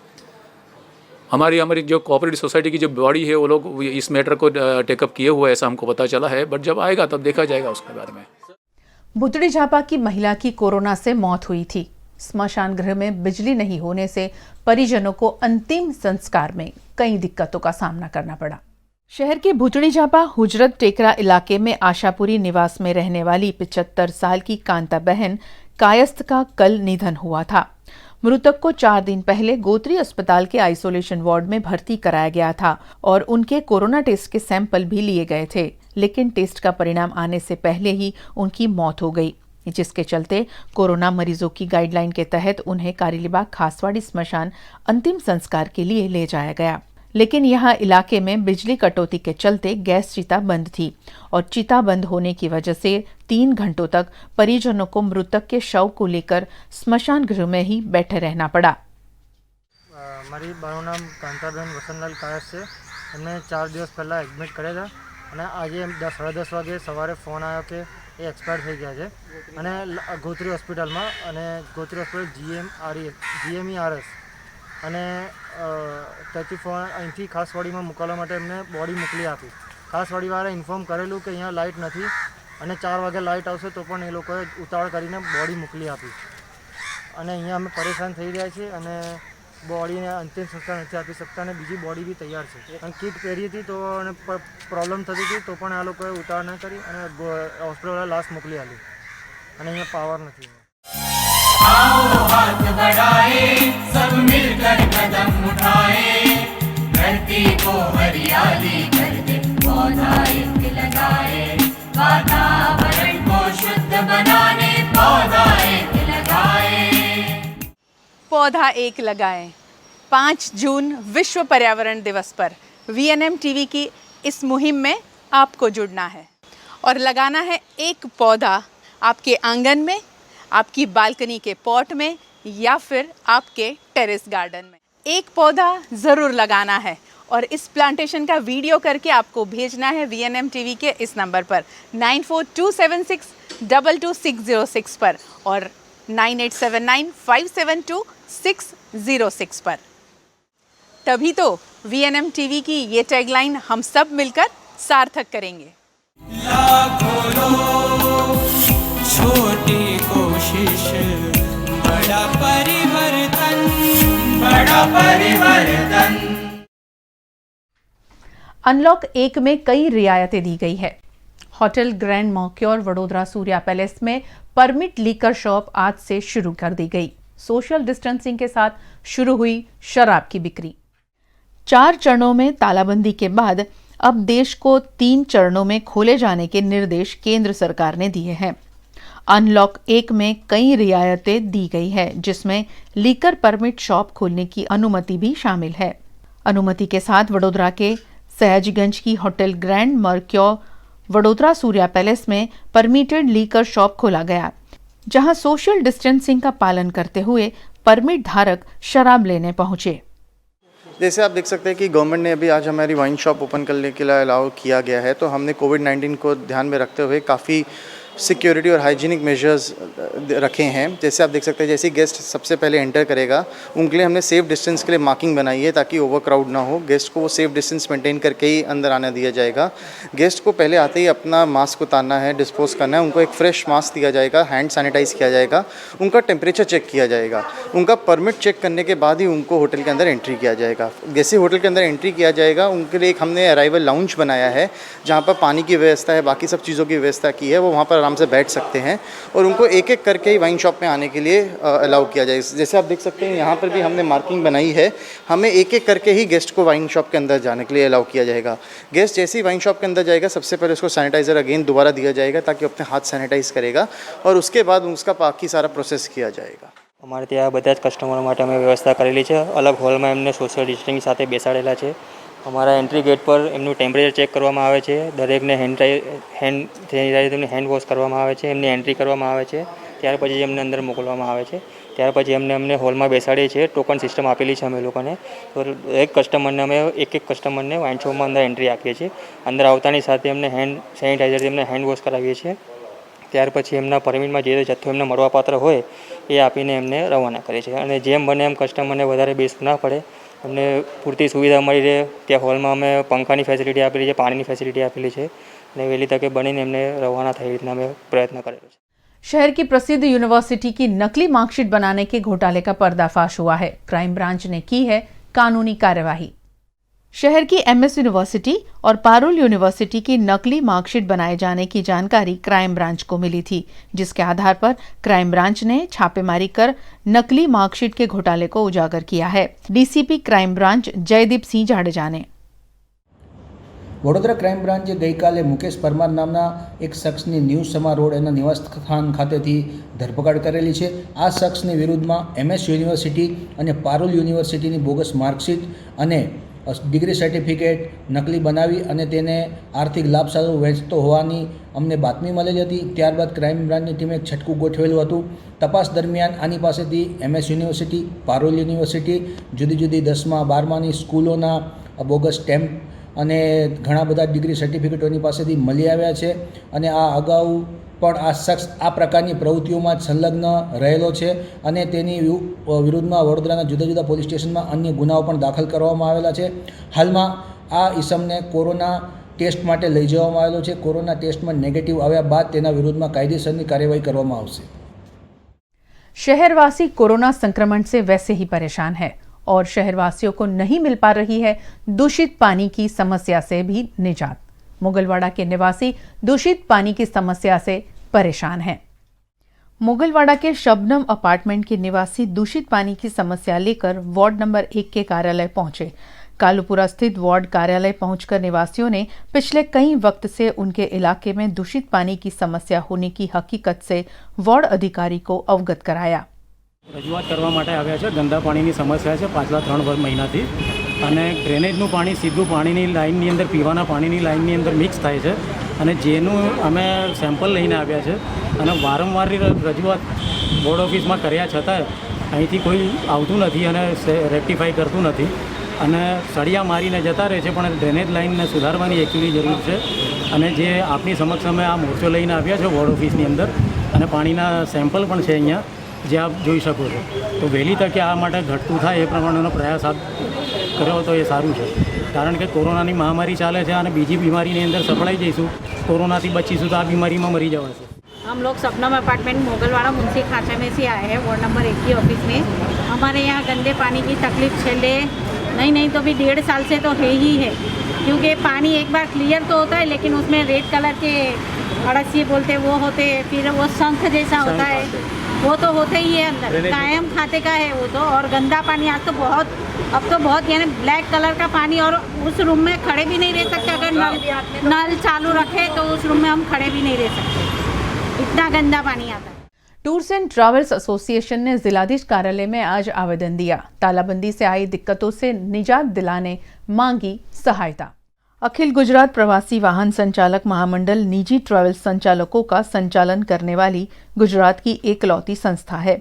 हमारी जो कोऑपरेटिव सोसाइटी की जो बॉडी है वो लोग इस मैटर को टेकअप किए हुए ऐसा हमको पता चला है, बट जब आएगा तब देखा जाएगा उसके बारे में। बुतड़ी झापा की महिला की कोरोना से मौत हुई थी। स्मशान गृह में बिजली नहीं होने से परिजनों को अंतिम संस्कार में कई दिक्कतों का सामना करना पड़ा। शहर के भुतड़ी झापा हुजरत टेकरा इलाके में आशापुरी निवास में रहने वाली 75 साल की कांता बहन कायस्थ का कल निधन हुआ था। मृतक को 4 दिन पहले गोत्री अस्पताल के आइसोलेशन वार्ड में भर्ती कराया गया था और उनके कोरोना टेस्ट के सैंपल भी लिए गए थे, लेकिन टेस्ट का परिणाम आने से पहले ही उनकी मौत हो गई, जिसके चलते कोरोना मरीजों की गाइडलाइन के तहत उन्हें कारीलीबाग खासवाड़ी स्मशान अंतिम संस्कार के लिए ले जाया गया। लेकिन यहाँ इलाके में बिजली कटौती के चलते गैस चिता बंद थी और चिता बंद होने की वजह से 3 घंटों तक परिजनों को मृतक के शव को लेकर स्मशान गृह में ही बैठे रहना पड़ा। મારી મારું નામ કાંતાબેન વસંતલાલ કાયસ છે। એમને 4 દિવસ પહેલાં એડમિટ કર્યા હતા અને આજે 10:30 વાગે સવારે ફોન આવ્યો કે એ એક્સપાયર થઈ ગયા છે અને ગોત્રી હોસ્પિટલમાં અને ગોત્રી હોસ્પિટલ GMERS અને ત્યાંથી ફોન અહીંથી ખાસવાડીમાં મોકલવા માટે એમને બોડી મોકલી આપી। ખાસવાડીવાળાએ ઇન્ફોર્મ કરેલું કે અહીંયા લાઇટ નથી અને 4 વાગે લાઇટ આવશે તો પણ એ લોકોએ ઉતાવળ કરીને બોડી મોકલી આપી અને અહીંયા અમે પરેશાન થઈ રહ્યા છીએ અને બોડીને અંતિમ સંસ્કાર નથી આપી શકતા અને બીજી બોડી બી તૈયાર છે અને કિટ પહેરી હતી તો અને પ્રોબ્લેમ થતી હતી તો પણ આ લોકોએ ઉતાવળ ન કરી અને હોસ્પિટલવાળા લાશ મોકલી આપી અને અહીંયા પાવર નથી। आओ हाथ बढ़ाए सब मिलकर कदम उठाए, धरती को हरियाली कर दे, पौधा एक लगाए, वातावरण को शुद्ध बनाने पौधा एक लगाए। पौधा एक लगाएं। 5 जून विश्व पर्यावरण दिवस पर VNM TV की इस मुहिम में आपको जुड़ना है और लगाना है एक पौधा आपके आंगन में, आपकी बालकनी के पॉट में या फिर आपके टेरेस गार्डन में। एक पौधा ज़रूर लगाना है और इस प्लांटेशन का वीडियो करके आपको भेजना है VNM TV के इस नंबर पर 9427622606 पर और 9879572606 पर। तभी तो VNM TV की ये टैगलाइन हम सब मिलकर सार्थक करेंगे। लाखों लोग, छोटी कोशिश, बड़ा परिवर्तन, बड़ा परिवर्तन। अनलॉक 1 में कई रियायतें दी गई है। Hotel grand Mercure Vadodara Surya palace में परमिट लीकर शॉप आज से शुरू कर दी गई। सोशल डिस्टेंसिंग के साथ शुरू हुई शराब की बिक्री। 4 चरणों में तालाबंदी के बाद अब देश को 3 चरणों में खोले जाने के निर्देश केंद्र सरकार ने दिए हैं। अनलॉक 1 में कई रियायतें दी गई है, जिसमें लीकर परमिट शॉप खोलने की अनुमति भी शामिल है। अनुमति के साथ वडोदरा के सयाजीगंज की hotel grand Mercure Vadodara Surya palace में परमिटेड लीकर शॉप खोला गया। जहां सोशल डिस्टेंसिंग का पालन करते हुए परमिट धारक शराब लेने पहुंचे। जैसे आप देख सकते हैं कि गवर्नमेंट ने अभी आज हमारी वाइन शॉप ओपन करने के लिए अलाउ किया गया है, तो हमने कोविड-19 को ध्यान में रखते हुए काफ़ी सिक्योरिटी और हाइजीनिक मेजर्स रखे हैं। जैसे आप देख सकते हैं, जैसे गेस्ट सबसे पहले एंटर करेगा उनके लिए हमने सेफ डिस्टेंस के लिए मार्किंग बनाई है ताकि ओवर क्राउड ना हो। गेस्ट को वो सेफ डिस्टेंस मेंटेन करके ही अंदर आने दिया जाएगा। गेस्ट को पहले आते ही अपना मास्क उतारना है, डिस्पोज करना है, उनको एक फ्रेश मास्क दिया जाएगा, हैंड सैनिटाइज किया जाएगा, उनका टेम्परेचर चेक किया जाएगा, उनका परमिट चेक करने के बाद ही उनको होटल के अंदर एंट्री किया जाएगा। जैसे होटल के अंदर एंट्री किया जाएगा उनके लिए एक हमने अराइवल लाउंज बनाया है जहाँ पर पानी की व्यवस्था है, बाकी सब चीज़ों की व्यवस्था की है, वो वहाँ पर आराम से बैठ सकते हैं और उनको एक एक करके ही वाइन शॉप में आने के लिए अलाउ किया जाए। जैसे आप देख सकते हैं यहाँ पर भी हमने मार्किंग बनाई है, हमें एक एक करके ही गेस्ट को वाइन शॉप के अंदर जाने के लिए अलाउ किया जाएगा। गेस्ट जैसे ही वाइन शॉप के अंदर जाएगा सबसे पहले उसको सैनिटाइज़र अगेन दोबारा दिया जाएगा ताकि अपने हाथ सैनिटाइज करेगा और उसके बाद उसका बाकी सारा प्रोसेस किया जाएगा। અમારે ત્યાં બધા જ કસ્ટમરો માટે અમે વ્યવસ્થા કરેલી છે। અલગ હોલમાં એમને સોશિયલ ડિસ્ટન્સિંગ સાથે બેસાડેલા છે। અમારા એન્ટ્રી ગેટ પર એમનું ટેમ્પરેચર ચેક કરવામાં આવે છે, દરેકને હેન્ડ સેનિટાઈઝરને હેન્ડ વોશ કરવામાં આવે છે, એમની એન્ટ્રી કરવામાં આવે છે, ત્યાર પછી એમને અંદર મોકલવામાં આવે છે। ત્યાર પછી અમને હોલમાં બેસાડીએ છીએ। ટોકન સિસ્ટમ આપેલી છે અમે લોકોને, તો એક કસ્ટમરને અમે એક કસ્ટમરને વાઇન શોપમાં અંદર એન્ટ્રી આપીએ છીએ। અંદર આવતાની સાથે એમને હેન્ડ સેનિટાઈઝરથી એમને હેન્ડ વોશ કરાવીએ છીએ। ત્યાર પછી એમના પરમિટમાં જે જથ્થો એમને મળવાપાત્ર હોય એ આપીને એમને રવાના કરે છે અને જેમ બને એમ કસ્ટમરને વધારે બેસવું ના પડે, એમને પૂરતી સુવિધા મળી રહે ત્યાં હોલમાં અમે પંખાની ફેસિલિટી આપેલી છે, પાણીની ફેસિલિટી આપેલી છે અને વહેલી તકે બનીને એમને રવાના થાય રીતના અમે પ્રયત્ન કરેલો છે। शहर की प्रसिद्ध यूनिवर्सिटी की नकली मार्कशीट बनाने के घोटाले का पर्दाफाश हुआ है। क्राइम ब्रांच ने की है कानूनी कार्यवाही। शहर की एमएस यूनिवर्सिटी और पारुल यूनिवर्सिटी की नकली मार्कशीट बनाए जाने की जानकारी क्राइम ब्रांच को मिली थी, जिसके आधार पर क्राइम ब्रांच ने छापेमारी कर नकली मार्कशीट के घोटाले को उजागर किया है। DCP crime branch Jaydeep Singh Jadeja ने વડોદરા ક્રાઇમ બ્રાન્ચે ગઈકાલે મુકેશ પરમાર નામના એક શખ્સની ન્યૂ સમા રોડ એના નિવાસસ્થાન ખાતેથી ધરપકડ કરેલી છે। આ શખ્સની વિરુદ્ધમાં એમએસ યુનિવર્સિટી અને પારુલ યુનિવર્સિટીની બોગસ માર્કશીટ અને ડિગ્રી સર્ટિફિકેટ નકલી બનાવી અને તેને આર્થિક લાભ સારું વહેંચતો હોવાની અમને બાતમી મળેલી હતી। ત્યારબાદ ક્રાઇમ બ્રાન્ચની ટીમે એક છટકું ગોઠવેલું હતું। તપાસ દરમિયાન આની પાસેથી એમએસ યુનિવર્સિટી, પારુલ યુનિવર્સિટી, જુદી જુદી 10મા 12માની સ્કૂલોના બોગસ સ્ટેમ્પ અને ઘણા બધા ડિગ્રી સર્ટિફિકેટોની પાસેથી મળી આવ્યા છે અને આ અગાઉ પણ આ શખ્સ આ પ્રકારની પ્રવૃત્તિઓમાં સંલગ્ન રહેલો છે અને તેની વિરુદ્ધમાં વડોદરાના જુદા જુદા પોલીસ સ્ટેશનમાં અન્ય ગુનાઓ પણ દાખલ કરવામાં આવેલા છે। હાલમાં આ ઈસમને કોરોના ટેસ્ટ માટે લઈ જવામાં આવેલો છે। કોરોના ટેસ્ટમાં નેગેટિવ આવ્યા બાદ તેના વિરુદ્ધમાં કાયદેસરની કાર્યવાહી કરવામાં આવશે। शहरवासी कोरोना संक्रमण से वैसे ही परेशान है और शहरवासियों को नहीं मिल पा रही है दूषित पानी की समस्या से भी निजात। मुगलवाड़ा के निवासी दूषित पानी की समस्या से परेशान हैं। मुगलवाड़ा के शबनम अपार्टमेंट के निवासी दूषित पानी की समस्या लेकर वार्ड नंबर 1 के कार्यालय पहुंचे। कालूपुरा स्थित वार्ड कार्यालय पहुंचकर निवासियों ने पिछले कई वक्त से उनके इलाके में दूषित पानी की समस्या होने की हकीकत से वार्ड अधिकारी को अवगत कराया। રજૂઆત કરવા માટે આવ્યા છે। ગંદા પાણીની સમસ્યા છે પાછલા 3 મહિનાથી અને ડ્રેનેજનું પાણી સીધું પાણીની લાઇનની અંદર, પીવાના પાણીની લાઇનની અંદર મિક્સ થાય છે અને જેનું અમે સેમ્પલ લઈને આવ્યા છે અને વારંવારની રજૂઆત બોર્ડ ઓફિસમાં કર્યા છતાં અહીંથી કોઈ આવતું નથી અને રેક્ટિફાઈ કરતું નથી અને સળિયા મારીને જતા રહે છે, પણ ડ્રેનેજ લાઇનને સુધારવાની એકચ્યુઅલી જરૂર છે અને જે આપની સમક્ષ અમે આ મોરચો લઈને આવ્યા છે બોર્ડ ઓફિસની અંદર અને પાણીના સેમ્પલ પણ છે અહીંયા જે આપ જોઈ શકો છો। તો વહેલી તકે આ માટે ઘટતું થાય એ પ્રમાણેનો પ્રયાસ આપ કર્યો તો એ સારું છે, કારણ કે કોરોનાની મહામારી ચાલે છે અને બીજી બીમારીની અંદર સપડાઈ જઈશું, કોરોનાથી બચીશું તો આ બીમારીમાં મરી જવાશે। हम लोग सपनम अपार्टमेंट मोगलवाड़ा मुंशी खाचा में से आए हैं, वार्ड नंबर 1 की ऑफिस में। हमारे यहाँ गंदे पानी की तकलीफ छेले नहीं तो भी 1.5 साल से तो है ही है, क्योंकि पानी एक बार क्लियर तो होता है लेकिन उसमें रेड कलर के अड़सिए बोलते वो होते, फिर वो शंख जैसा होता है वो तो होते ही है अंदर, कायम खाते का है वो तो। और गंदा पानी आज तो बहुत यानी ब्लैक कलर का पानी, और उस रूम में खड़े भी नहीं रह सकते, अगर नल चालू रखे तो उस रूम में हम खड़े भी नहीं रह सकते, इतना गंदा पानी आता है। टूर्स एंड ट्रैवल्स एसोसिएशन ने जिलाधीश कार्यालय में आज आवेदन दिया। तालाबंदी से आई दिक्कतों से निजात दिलाने मांगी सहायता। अखिल गुजरात प्रवासी वाहन संचालक महामंडल निजी ट्रैवल संचालकों का संचालन करने वाली गुजरात की एकलौती संस्था है।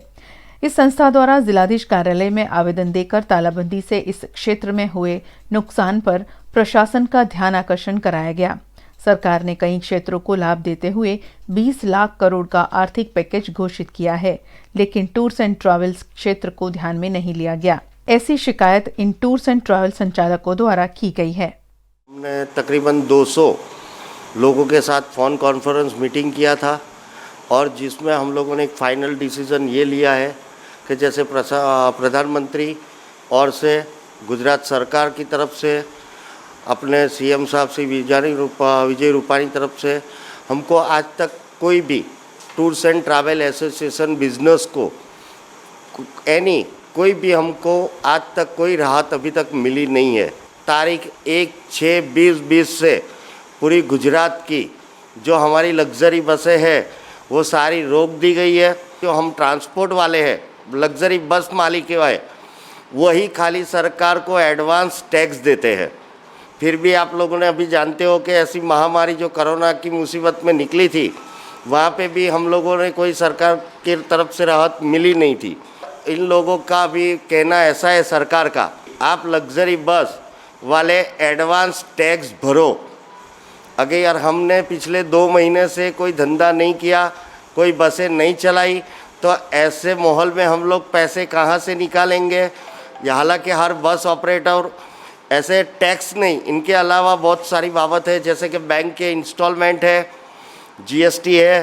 इस संस्था द्वारा जिलाधीश कार्यालय में आवेदन देकर तालाबंदी से इस क्षेत्र में हुए नुकसान पर प्रशासन का ध्यान आकर्षण कराया गया। सरकार ने कई क्षेत्रों को लाभ देते हुए 20 लाख करोड़ का आर्थिक पैकेज घोषित किया है, लेकिन टूर्स एंड ट्रैवल्स क्षेत्र को ध्यान में नहीं लिया गया। ऐसी शिकायत इन टूर्स एंड ट्रैवल संचालकों द्वारा की गई है। हमने तकरीबन 200 लोगों के साथ फ़ोन कॉन्फ्रेंस मीटिंग किया था और जिसमें हम लोगों ने एक फाइनल डिसीज़न ये लिया है कि जैसे प्रधानमंत्री और से गुजरात सरकार की तरफ से अपने सीएम साहब से विजय रूपाणी तरफ से हमको आज तक कोई भी tours and travel association business को कोई भी हमको आज तक कोई राहत अभी तक मिली नहीं है। तारीख 1/6/2020 से पूरी गुजरात की जो हमारी लग्जरी बसें हैं वो सारी रोक दी गई है। जो हम ट्रांसपोर्ट वाले हैं, लग्जरी बस मालिक है, वही खाली सरकार को एडवांस टैक्स देते हैं। फिर भी आप लोगों ने अभी जानते हो कि ऐसी महामारी जो कोरोना की मुसीबत में निकली थी, वहाँ पे भी हम लोगों ने कोई सरकार की तरफ से राहत मिली नहीं थी। इन लोगों का भी कहना ऐसा है सरकार का, आप लग्जरी बस वाले एडवांस टैक्स भरो। अगर यार हमने पिछले 2 महीने से कोई धंधा नहीं किया, कोई बसें नहीं चलाई, तो ऐसे माहौल में हम लोग पैसे कहाँ से निकालेंगे। हालांकि हर बस ऑपरेटर ऐसे टैक्स नहीं, इनके अलावा बहुत सारी बाबत है, जैसे कि बैंक के इंस्टॉलमेंट है, जीएसटी है,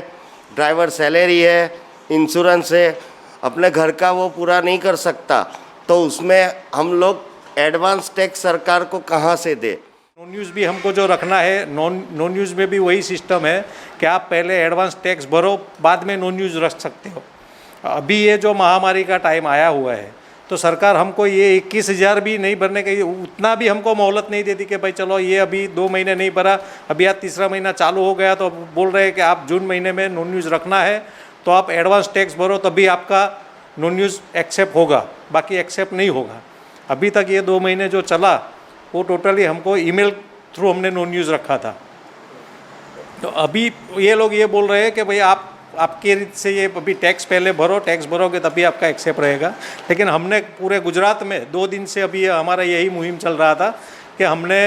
ड्राइवर सैलरी है, इंश्योरेंस है, अपने घर का वो पूरा नहीं कर सकता, तो उसमें हम लोग एडवांस टैक्स सरकार को कहाँ से दे। नॉन न्यूज़ भी हमको जो रखना है, नॉन न्यूज़ में भी वही सिस्टम है कि आप पहले एडवांस टैक्स भरो, बाद में नॉन न्यूज़ रख सकते हो। अभी ये जो महामारी का टाइम आया हुआ है, तो सरकार हमको ये 21,000 भी नहीं भरने का, उतना भी हमको मोहलत नहीं देती कि भाई चलो ये अभी 2 महीने नहीं भरा, अभी आज तीसरा महीना चालू हो गया, तो बोल रहे हैं कि आप जून महीने में नॉन न्यूज़ रखना है तो आप एडवांस टैक्स भरो, तभी आपका नॉन न्यूज़ एक्सेप्ट होगा, बाकी एक्सेप्ट नहीं होगा। अभी तक ये 2 महीने जो चला वो टोटली हमको ईमेल थ्रू हमने नॉन न्यूज़ रखा था। तो अभी ये लोग ये बोल रहे हैं कि भाई आपके रीत से ये अभी टैक्स पहले भरो, टैक्स भरोगे तभी आपका एक्सेप्ट रहेगा। लेकिन हमने पूरे गुजरात में 2 दिन से अभी हमारा यही मुहिम चल रहा था कि हमने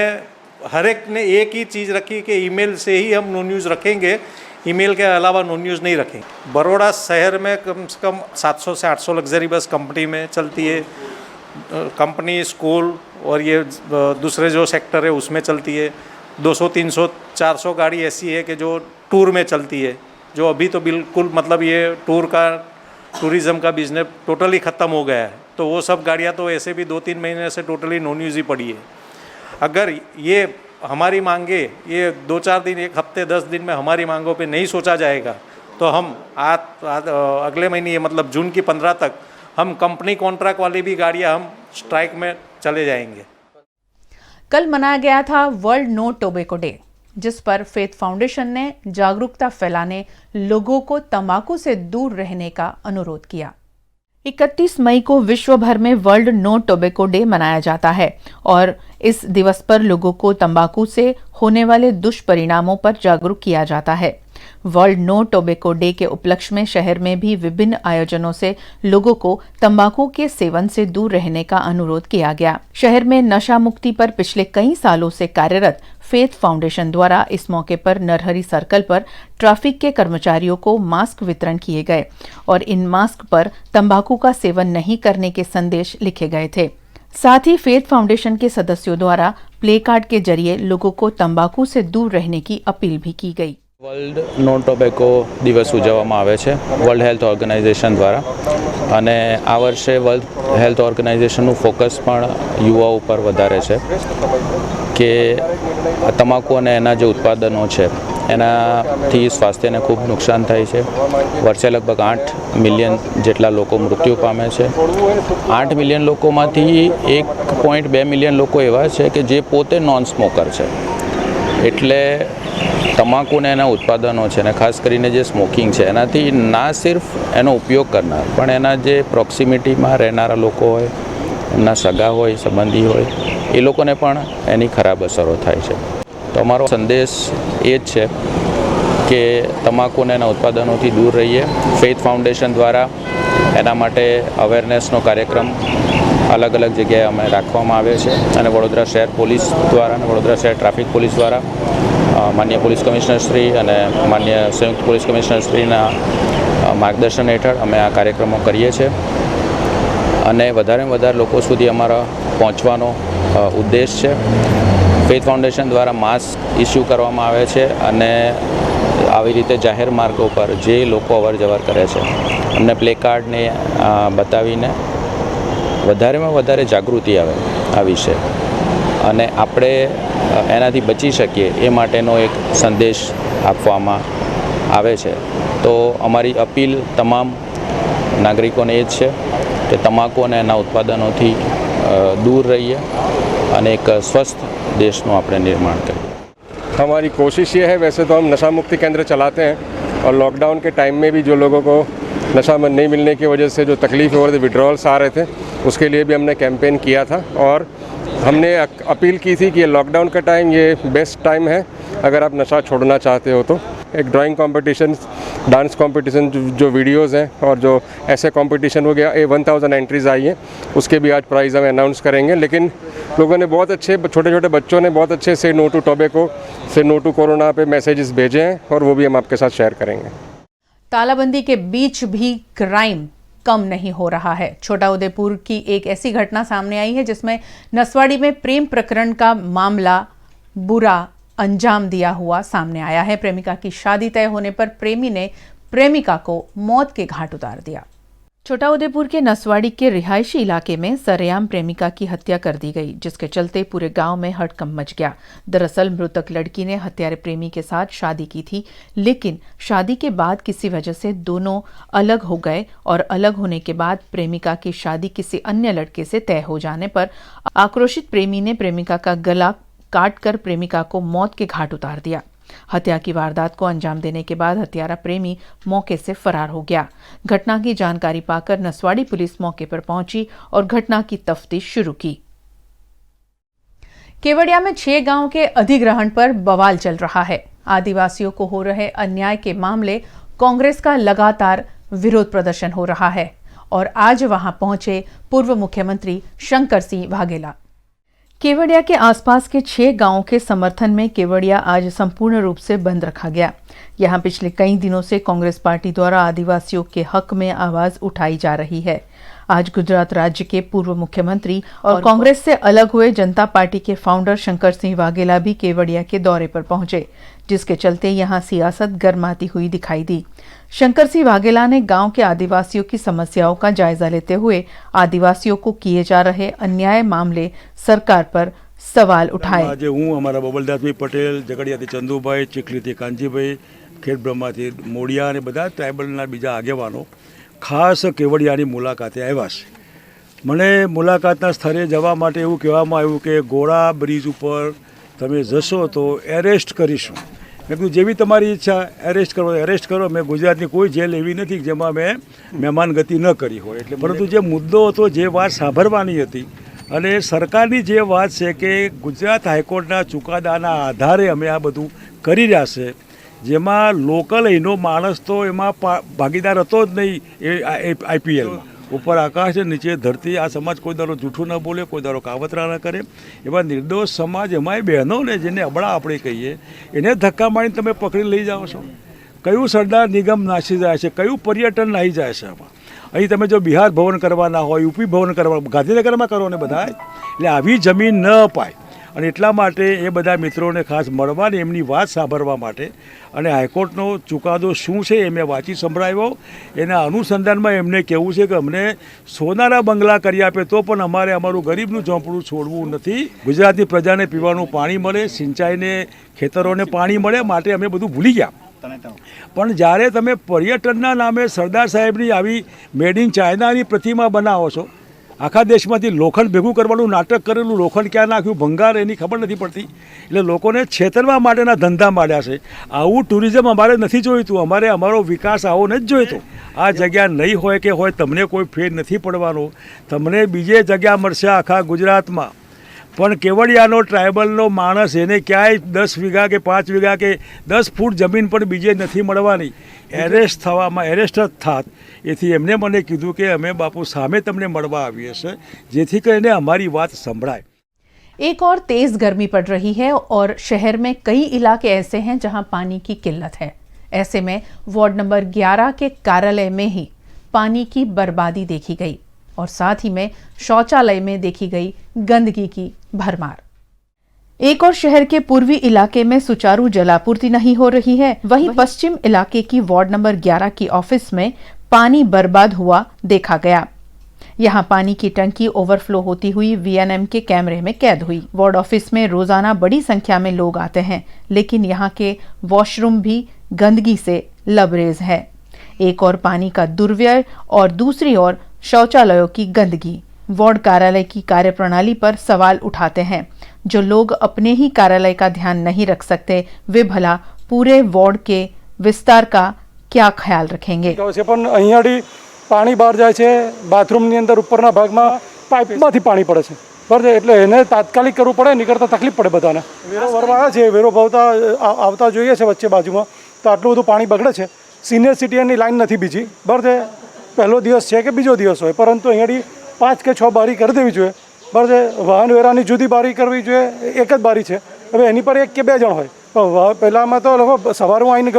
हर एक ने एक ही चीज़ रखी कि ईमेल से ही हम नॉन न्यूज़ रखेंगे, ईमेल के अलावा नॉन न्यूज़ नहीं रखेंगे। बड़ौदा शहर में कम से कम 700 से 800 लग्जरी बस कंपनी में चलती है, कंपनी, स्कूल और ये दूसरे जो सेक्टर है उसमें चलती है। 200, 300, 400 गाड़ी ऐसी है कि जो टूर में चलती है, जो अभी तो बिल्कुल मतलब ये टूरिज़्म का बिजनेस टोटली ख़त्म हो गया है। तो वो सब गाड़ियाँ तो ऐसे भी 2-3 महीने से टोटली नॉन यूज़ ही पड़ी है। अगर ये हमारी मांगे ये 2-4 दिन, 1 हफ्ते, 10 दिन में हमारी मांगों पे नहीं सोचा जाएगा, तो हम अगले महीने मतलब जून की 15 तक हम कंपनी कॉन्ट्रैक्ट वाली भी गाड़ियाँ हम स्ट्राइक में चले जाएंगे। कल मनाया गया था वर्ल्ड नो टोबैको डे, जिस पर फेथ फाउंडेशन ने जागरूकता फैलाने, लोगों को तंबाकू से दूर रहने का अनुरोध किया। 31 मई को विश्व भर में वर्ल्ड नो टोबैको डे मनाया जाता है और इस दिवस पर लोगों को तंबाकू से होने वाले दुष्परिणामों पर जागरूक किया जाता है। वर्ल्ड नो टोबैको डे के उपलक्ष्य में शहर में भी विभिन्न आयोजनों से लोगों को तंबाकू के सेवन से दूर रहने का अनुरोध किया गया। शहर में नशा मुक्ति पर पिछले कई सालों से कार्यरत फेथ फाउंडेशन द्वारा इस मौके पर नरहरी सर्कल पर ट्रैफिक के कर्मचारियों को मास्क वितरण किए गए और इन मास्क पर तंबाकू का सेवन नहीं करने के संदेश लिखे गए थे। साथ ही फेथ फाउंडेशन के सदस्यों द्वारा प्ले कार्ड के जरिए लोगों को तंबाकू से दूर रहने की अपील भी की गई। વર્લ્ડ નો ટોબેકો દિવસ ઉજવવામાં આવે છે વર્લ્ડ હેલ્થ ઓર્ગેનાઇઝેશન દ્વારા, અને આ વર્ષે વર્લ્ડ હેલ્થ ઓર્ગેનાઇઝેશનનું ફોકસ પણ યુવાઓ ઉપર વધારે છે કે તમાકુ અને એના જે ઉત્પાદનો છે એનાથી સ્વાસ્થ્યને ખૂબ નુકસાન થાય છે। વર્ષે લગભગ 8 મિલિયન જેટલા લોકો મૃત્યુ પામે છે। 8 મિલિયન લોકોમાંથી 1.2 મિલિયન લોકો એવા છે કે જે પોતે નોન સ્મોકર છે। એટલે તમાકુને એના ઉત્પાદનો છે ને ખાસ કરીને જે સ્મોકિંગ છે એનાથી ના સિર્ફ એનો ઉપયોગ કરનાર પણ એના જે પ્રોક્સિમિટીમાં રહેનારા લોકો હોય, એમના સગા હોય, સંબંધી હોય, એ લોકોને પણ એની ખરાબ અસરો થાય છે। તો અમારો સંદેશ એ જ છે કે તમાકુ અને એના ઉત્પાદનોથી દૂર રહીએ. ફેથ ફાઉન્ડેશન દ્વારા એના માટે અવેરનેસનો કાર્યક્રમ અલગ અલગ જગ્યાએ અમે રાખવામાં આવે છે અને વડોદરા શહેર પોલીસ દ્વારા અને વડોદરા શહેર ટ્રાફિક પોલીસ દ્વારા માન્ય પોલીસ કમિશનર શ્રી અને માન્ય સંયુક્ત પોલીસ કમિશનર શ્રીના માર્ગદર્શન હેઠળ અમે આ કાર્યક્રમો કરીએ છીએ અને વધારેમાં વધારે લોકો સુધી અમારા પહોંચવાનો ઉદ્દેશ છે. ફેથ ફાઉન્ડેશન દ્વારા માસ્ક ઇસ્યુ કરવામાં આવે છે અને આવી રીતે જાહેર માર્ગો પર જે લોકો અવર જવર કરે છે એમને પ્લે કાર્ડને બતાવીને વધારેમાં વધારે જાગૃતિ આવે આ વિશે અને આપણે એનાથી બચી શકીએ એ માટેનો એક સંદેશ આપવામાં આવે છે. તો અમારી અપીલ તમામ નાગરિકોને એ જ છે કે તમાકુ અને એના ઉત્પાદનોથી दूर रहिए અને એક સ્વસ્થ દેશનું આપણે નિર્માણ કરીએ. हमारी कोशिश ये है, वैसे तो हम नशा मुक्ति केंद्र चलाते हैं और लॉकडाउन के टाइम में भी जो लोगों को नशा नहीं मिलने की वजह से जो तकलीफ हो रही थी, विड्रॉल्स आ रहे थे, उसके लिए भी हमने कैंपेन किया था और हमने अपील की थी कि ये लॉकडाउन का टाइम ये बेस्ट टाइम है अगर आप नशा छोड़ना चाहते हो तो. एक ड्राइंग कंपटीशन, डांस कंपटीशन जो वीडियोस हैं और जो ऐसे कंपटीशन हो गया, 1000 एंट्रीज आई हैं, उसके भी आज प्राइज़ हम अनाउंस करेंगे. लेकिन लोगों ने बहुत अच्छे, छोटे छोटे बच्चों ने बहुत अच्छे से नो टू टोबैको से नो टू कोरोना पे मैसेजेस भेजे हैं और वो भी हम आपके साथ शेयर करेंगे. तालाबंदी के बीच भी क्राइम कम नहीं हो रहा है. छोटाउदेपुर की एक ऐसी घटना सामने आई है जिसमें नसवाड़ी में प्रेम प्रकरण का मामला बुरा अंजाम दिया हुआ सामने आया है. प्रेमिका की शादी तय होने पर प्रेमी ने प्रेमिका को मौत के घाट उतार दिया. छोटाउदेपुर के नसवाड़ी के रिहायशी इलाके में सरेआम प्रेमिका की हत्या कर दी गई, जिसके चलते पूरे गांव में हड़कंप मच गया. दरअसल मृतक लड़की ने हत्यारे प्रेमी के साथ शादी की थी, लेकिन शादी के बाद किसी वजह से दोनों अलग हो गए और अलग होने के बाद प्रेमिका की शादी किसी अन्य लड़के से तय हो जाने पर आक्रोशित प्रेमी ने प्रेमिका का गला काटकर प्रेमिका को मौत के घाट उतार दिया. हत्या की वारदात को अंजाम देने के बाद हत्यारा प्रेमी मौके से फरार हो गया. घटना की जानकारी पाकर नसवाड़ी पुलिस मौके पर पहुंची और घटना की तफ्तीश शुरू की. केवड़िया में 6 गांव के अधिग्रहण पर बवाल चल रहा है. आदिवासियों को हो रहे अन्याय के मामले कांग्रेस का लगातार विरोध प्रदर्शन हो रहा है और आज वहां पहुंचे पूर्व मुख्यमंत्री शंकर सिंह वाघेला. केवड़िया के आसपास के 6 गांवों के समर्थन में केवड़िया आज संपूर्ण रूप से बंद रखा गया. यहां पिछले कई दिनों से कांग्रेस पार्टी द्वारा आदिवासियों के हक में आवाज उठाई जा रही है. आज गुजरात राज्य के पूर्व मुख्यमंत्री और कांग्रेस से अलग हुए जनता पार्टी के फाउंडर शंकर सिंह वाघेला भी केवड़िया के दौरे पर पहुंचे, जिसके चलते यहां सियासत गर्माती हुई दिखाई दी. शंकर सिंह वाघेला ने गांव के आदिवासियों की समस्याओं का जायजा लेते हुए आदिवासियों को किए जा रहे अन्याय मामले सरकार पर सवाल उठाए. आज हूँ अमरा बबलदासभाई पटेल, झगड़ियाथी चंदुभाई, चीखलीथी कांजीभाई, खेड़ब्रह्माथी मोड़िया અને બધા ટ્રાઇબલના બીજા આગેવાનો ખાસ કેવડિયાની મુલાકાતે આવ્યા છે. મને મુલાકાતના સ્થળે જવા માટે એવું કહેવામાં આવ્યું કે ગોળા બ્રિજ ઉપર તમે જશો તો એરેસ્ટ કરીશું. મેં કીધું જેવી તમારી ઈચ્છા, એરેસ્ટ કરો. મેં ગુજરાતની કોઈ જેલ એવી નથી જેમાં મેં મહેમાનગતિ ન કરી હોય. એટલે પરંતુ જે મુદ્દો હતો, જે વાત સાંભળવાની હતી અને સરકારની જે વાત છે કે ગુજરાત હાઈકોર્ટના ચુકાદાના આધારે અમે આ બધું કરી રહ્યા છે, જેમાં લોકલ અહીંનો માણસ તો એમાં ભાગીદાર હતો જ નહીં. એ આઈપીએલમાં ઉપર આકાશ નીચે ધરતી, આ સમાજ કોઈ દારો જૂઠું ન બોલે, કોઈ દારો કાવતરા ન કરે. એવા નિર્દોષ સમાજ, એમાંય બહેનોને જેને અબળા આપણે કહીએ, એને ધક્કા મારીને તમે પકડી લઈ જાઓ છો. કયું સરદાર નિગમ નાસી જાય છે, કયું પર્યટન નાહી જાય છે આમાં. અહીં તમે જો બિહાર ભવન કરવાના હોય, યુપી ભવન કરવા, ગાંધીનગરમાં કરો ને બધા, એટલે આવી જમીન ન અપાય. અને એટલા માટે એ બધા મિત્રોને ખાસ મળવા ને એમની વાત સાંભળવા માટે અને હાઈકોર્ટનો ચુકાદો શું છે એ મેં વાંચી સંભળાવ્યો. એના અનુસંધાનમાં એમને કહેવું છે કે અમને સોનાના બંગલા કરી આપે તો પણ અમારે અમારું ગરીબનું ઝોંપડું છોડવું નથી. ગુજરાતની પ્રજાને પીવાનું પાણી મળે, સિંચાઈને ખેતરોને પાણી મળે, માટે અમે બધું ભૂલી ગયા. પણ જ્યારે તમે પર્યટનના નામે સરદાર સાહેબની આવી મેડ ઇન ચાઇનાની પ્રતિમા બનાવો છો, આખા દેશમાંથી લોખંડ ભેગું કરવાનું નાટક કરેલું, લોખંડ ક્યાં નાખ્યું, ભંગાર, એની ખબર નથી પડતી. એટલે લોકોને છેતરવા માટેના ધંધા માંડ્યા છે. આવું ટુરિઝમ અમારે નથી જોઈતું. અમારે અમારો વિકાસ આવો નથી જોઈતો. આ જગ્યા નહીં હોય કે હોય, તમને કોઈ ફેર નથી પડવાનો. તમને બીજે જગ્યા મળશે આખા ગુજરાતમાં. પણ કેવડિયાનો ટ્રાઇબલનો માણસ એને ક્યાંય 10 વીઘા કે 5 વીઘા કે 10 ફૂટ જમીન પણ બીજે નથી મળવાની, એરેસ્ટ જ થાત. એથી એમને મને કીધું કે અમે બાપુ સામે તમને મળવા આવીએ છીએ, જેથી કરીને અમારી વાત સંભળાય. एक और तेज गर्मी पड़ रही है और शहर में कई इलाके ऐसे हैं जहां पानी की किल्लत है. ऐसे में वार्ड नंबर 11 के कार्यालय में ही पानी की बर्बादी देखी गई और साथ ही में शौचालय में देखी गई गंदगी की भरमार. एक और शहर के पूर्वी इलाके में सुचारू जलापूर्ति नहीं हो रही है, वहीं पश्चिम इलाके की वार्ड नंबर 11 की ऑफिस में पानी बर्बाद हुआ देखा गया. यहाँ पानी की टंकी ओवरफ्लो होती हुई वीएनएम के कैमरे में कैद हुई. वार्ड ऑफिस में रोजाना बड़ी संख्या में लोग आते हैं, लेकिन यहाँ के वॉशरूम भी गंदगी से लबरेज है. एक और पानी का दुर्व्यय और दूसरी ओर शौचालयों की गंदगी. वार्ड कार्यालय की कार्यप्रणाली पर सवाल उठाते हैं. जो लोग अपने ही कार्यालय का ध्यान नहीं रख सकते, वे भला पूरे वार्ड के विस्तार का क्या ख्याल रखेंगे. પાણી બહાર જાય છે, બાથરૂમની અંદર ઉપરના ભાગમાં પાઇપમાંથી પાણી પડે છે, બરાબર છે. એટલે એને તાત્કાલિક કરવું પડે, નીકળતા તકલીફ પડે બધાને. વેરો ભરવા આવે છે, વેરો ભરતા આવતા જોઈએ છે વચ્ચે બાજુમાં, તો આટલું બધું પાણી બગડે છે. સિનિયર સિટીઝનની લાઈન નથી બીજી, બરાબર છે. પહેલો દિવસ છે કે બીજો દિવસ હોય, પરંતુ અહીંયાથી 5 કે 6 બારી કરી દેવી જોઈએ, બરાબર છે. વાહન વેરાની જુદી બારી કરવી જોઈએ, એક જ બારી છે. હવે એની પર 1 કે 2 જણ હોય. પહેલાંમાં તો લોકો સવારે આવીને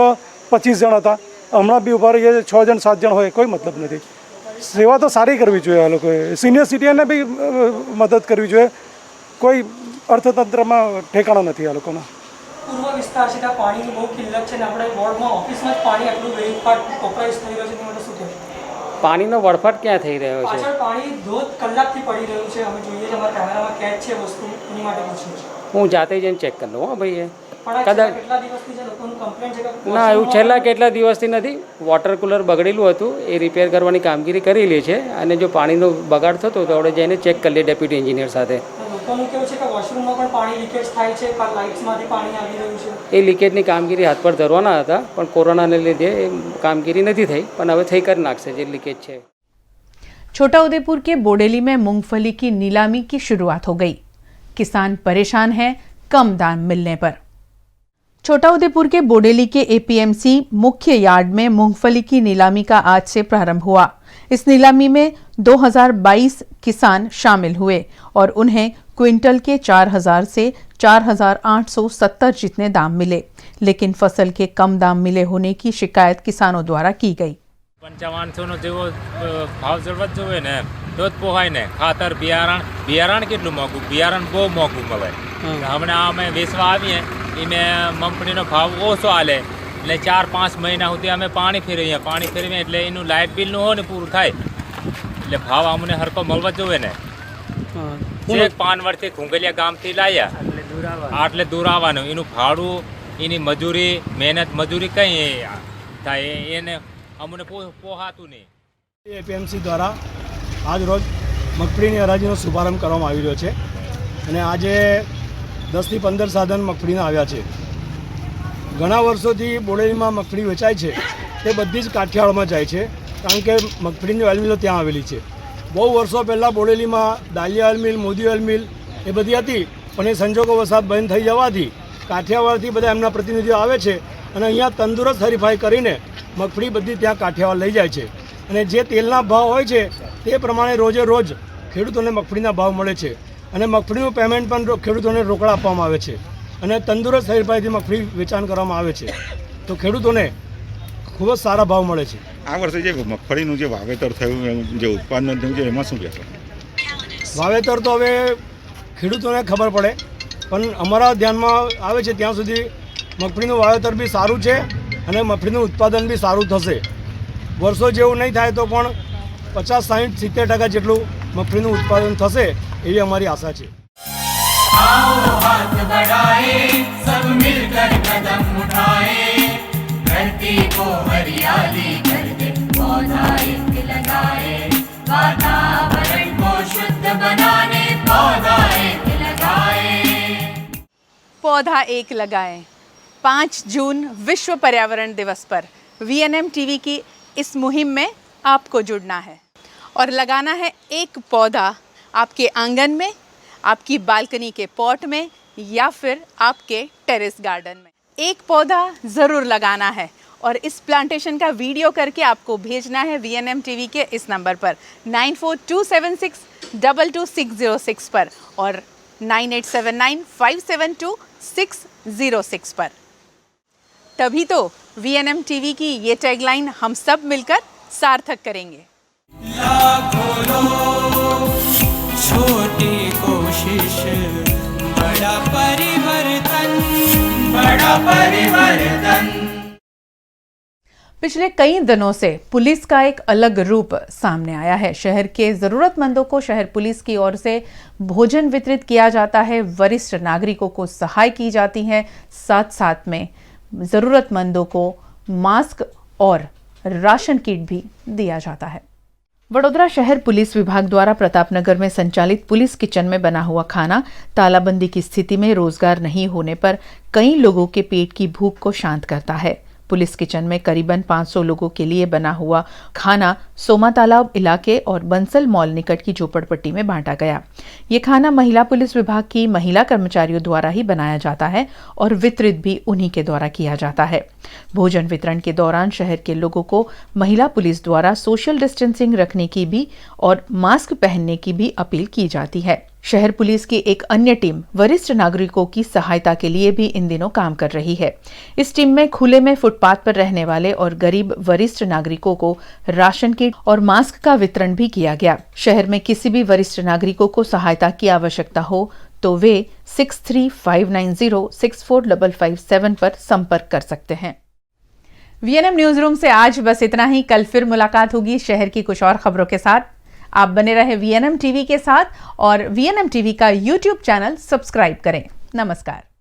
25 જણ હતા, હમણાં બી ઉભા રહીએ 6 જણ 7 જણ હોય, કોઈ મતલબ નથી. સેવા તો સારી કરવી જોઈએ આ લોકોએ. સિનિયર સિટીઝનને બી મદદ કરવી જોઈએ. કોઈ અર્થતંત્રમાં ઠેકાણા નથી આ લોકોના. પૂર્વ વિસ્તાર છે ત્યાં પાણીની બહુ કિલ્લત છે ને આપણે વોર્ડમાં ઓફિસમાં જ પાણી આટલું વેડફાટ વપરાશ થઈ રહ્યો છે, તે માટે શું કહેવું? પાણીનો વળફાટ ક્યાં થઈ રહ્યો છે? પાછળ પાણી ધોધ કલાકથી પડી રહ્યું છે, અમે જોઈએ છીએ, અમારા કેમેરામાં કેદ છે વસ્તુ, એની માટે પૂછ્યું છે. હું જાતે જઈને ચેક કરી લઉં. હા ભાઈ, કદાચ કેટલા દિવસથી જે લોકોનું કમ્પ્લેન્ટ છે કે ના, એવું છેલ્લા કેટલા દિવસથી નથી. વોટર કુલર બગડેલું હતું, એ રિપેર કરવાની કામગીરી કરી લે છે, અને જો પાણીનો બગાડ થતો તો આપણે જઈને ચેક કરી લઈએ ડેપ્યુટી એન્જિનિયર સાથે. લોકોનું કેવું છે કે વોશરૂમમાં પણ પાણી લીકેજ થાય છે, લાઇટ્સમાંથી પાણી આવી રહ્યું છે. એ લીકેજની કામગીરી હાથ પર ધરવાના હતા, પણ કોરોનાને લીધે એ કામગીરી નથી થઈ, પણ હવે થઈ કરી નાખશે જે લીકેજ છે. छोटाउदेपुर के बोडेली में मूंगफली की नीलामी की शुरुआत हो गई. किसान परेशान हैं कम दाम मिलने पर. छोटाउदेपुर के बोडेली के एपीएमसी मुख्य यार्ड में मूंगफली की नीलामी का आज से प्रारंभ हुआ. इस नीलामी में 2022 किसान शामिल हुए और उन्हें क्विंटल के 4000 से 4870 जितने दाम मिले, लेकिन फसल के कम दाम मिले होने की शिकायत किसानों द्वारा की गई. 5500 જેવો ભાવ જરૂરત જોવે ને તો જ પોહાય ને. ખાતર બિયારણ કેટલું મોંઘું, બિયારણ બહુ મોંઘું મળે. હમણાં અમે વેચવા આવીએ એને મગફળીનો ભાવ ઓછો આલે એટલે 4-5 મહિના સુધી અમે પાણી ફેરવીએ એટલે એનું લાઇટ બિલનું હોય ને પૂરું થાય, એટલે ભાવ અમને હરકો મળવા જોવે ને. એક પાનવડથી ખુંગલિયા ગામથી લાવ્યા, આટલે દૂર આવવાનું, એનું ભાડું, એની મજૂરી, મહેનત મજૂરી કંઈ થાય એને અમને પોહાતું નહીં. એપીએમસી દ્વારા આજ રોજ મગફળીની હરાજીનો શુભારંભ કરવામાં આવી રહ્યો છે, અને આજે 10 થી 15 સાધન મગફળીના આવ્યા છે. ઘણા વર્ષોથી બોડેલીમાં મગફળી વેચાય છે તે બધી જ કાઠિયાવાડમાં જાય છે, કારણ કે મગફળીની ઓઇલ મિલો ત્યાં આવેલી છે. બહુ વર્ષો પહેલાં બોડેલીમાં Daliya oil mill, Modi oil mill એ બધી હતી, પણ એ સંજોગો વસાત બંધ થઈ જવાથી કાઠિયાવાડથી બધા એમના પ્રતિનિધિઓ આવે છે અને અહીંયા તંદુરસ્ત હરીફાઈ કરીને મગફળી બધી ત્યાં કાઠિયાવાડ લઈ જાય છે. અને જે તેલના ભાવ હોય છે તે પ્રમાણે રોજે રોજ ખેડૂતોને મગફળીના ભાવ મળે છે, અને મગફળીનું પેમેન્ટ પણ ખેડૂતોને રોકડા આપવામાં આવે છે, અને તંદુરસ્ત હરીફાઈથી મગફળી વેચાણ કરવામાં આવે છે, તો ખેડૂતોને ખૂબ જ સારા ભાવ મળે છે. આ વર્ષે જે મગફળીનું જે વાવેતર થયું, જે ઉત્પાદન થયું છે, એમાં શું કહેશો? વાવેતર તો હવે ખેડૂતોને ખબર પડે, પણ અમારા ધ્યાનમાં આવે છે ત્યાં સુધી મગફળીનું વાવેતર બી સારું છે અને મગફળીનું ઉત્પાદન બી સારું થશે. વર્ષો જેવું નહીં થાય તો પણ 50, 60, 70% જેટલું મગફળીનું ઉત્પાદન થશે એવી અમારી આશા છે. आओ हाथ बढ़ाए सब मिलकर कदम उठाए धरती को हरियाली कर दे पौधा एक लगाए वातावरण को शुद्ध बनाने पौधा एक लगाए. पौधा एक लगाएं. 5 जून विश्व पर्यावरण दिवस पर वीएनएम टीवी की इस मुहिम में आपको जुड़ना है और लगाना है एक पौधा आपके आंगन में, आपकी बालकनी के पॉट में या फिर आपके टेरेस गार्डन में। एक पौधा ज़रूर लगाना है और इस प्लांटेशन का वीडियो करके आपको भेजना है VNM TV के इस नंबर पर 9427622606 पर और 9879572606 पर। तभी तो VNM TV की ये टैगलाइन हम सब मिलकर सार्थक करेंगे। लाखों लोग, छोटी कोशिश, बड़ा परिवर्तन, बड़ा परिवर्तन। पिछले कई दिनों से पुलिस का एक अलग रूप सामने आया है। शहर के ज़रूरतमंदों को शहर पुलिस की ओर से भोजन वितरित किया जाता है, वरिष्ठ नागरिकों को सहाय की जाती है, साथ साथ में ज़रूरतमंदों को मास्क और राशन किट भी दिया जाता है। वडोदरा शहर पुलिस विभाग द्वारा प्रतापनगर में संचालित पुलिस किचन में बना हुआ खाना तालाबंदी की स्थिति में रोजगार नहीं होने पर कई लोगों के पेट की भूख को शांत करता है। पुलिस किचन में करीबन 500 लोगों के लिए बना हुआ खाना सोमा तालाब इलाके और बंसल मॉल निकट की झोपड़पट्टी में बांटा गया। ये खाना महिला पुलिस विभाग की महिला कर्मचारियों द्वारा ही बनाया जाता है और वितरित भी उन्हीं के द्वारा किया जाता है। भोजन वितरण के दौरान शहर के लोगों को महिला पुलिस द्वारा सोशल डिस्टेंसिंग रखने की भी और मास्क पहनने की भी अपील की जाती है। शहर पुलिस की एक अन्य टीम वरिष्ठ नागरिकों की सहायता के लिए भी इन दिनों काम कर रही है। इस टीम में खुले में फुटपाथ पर रहने वाले और गरीब वरिष्ठ नागरिकों को राशन किट और मास्क का वितरण भी किया गया। शहर में किसी भी वरिष्ठ नागरिकों को सहायता की आवश्यकता हो तो वे 6359064557 पर संपर्क कर सकते हैं। VNM न्यूज रूम से आज बस इतना ही। कल फिर मुलाकात होगी शहर की कुछ और खबरों के साथ। आप बने रहे VNM TV के साथ और VNM TV का YouTube चैनल सब्सक्राइब करें। नमस्कार।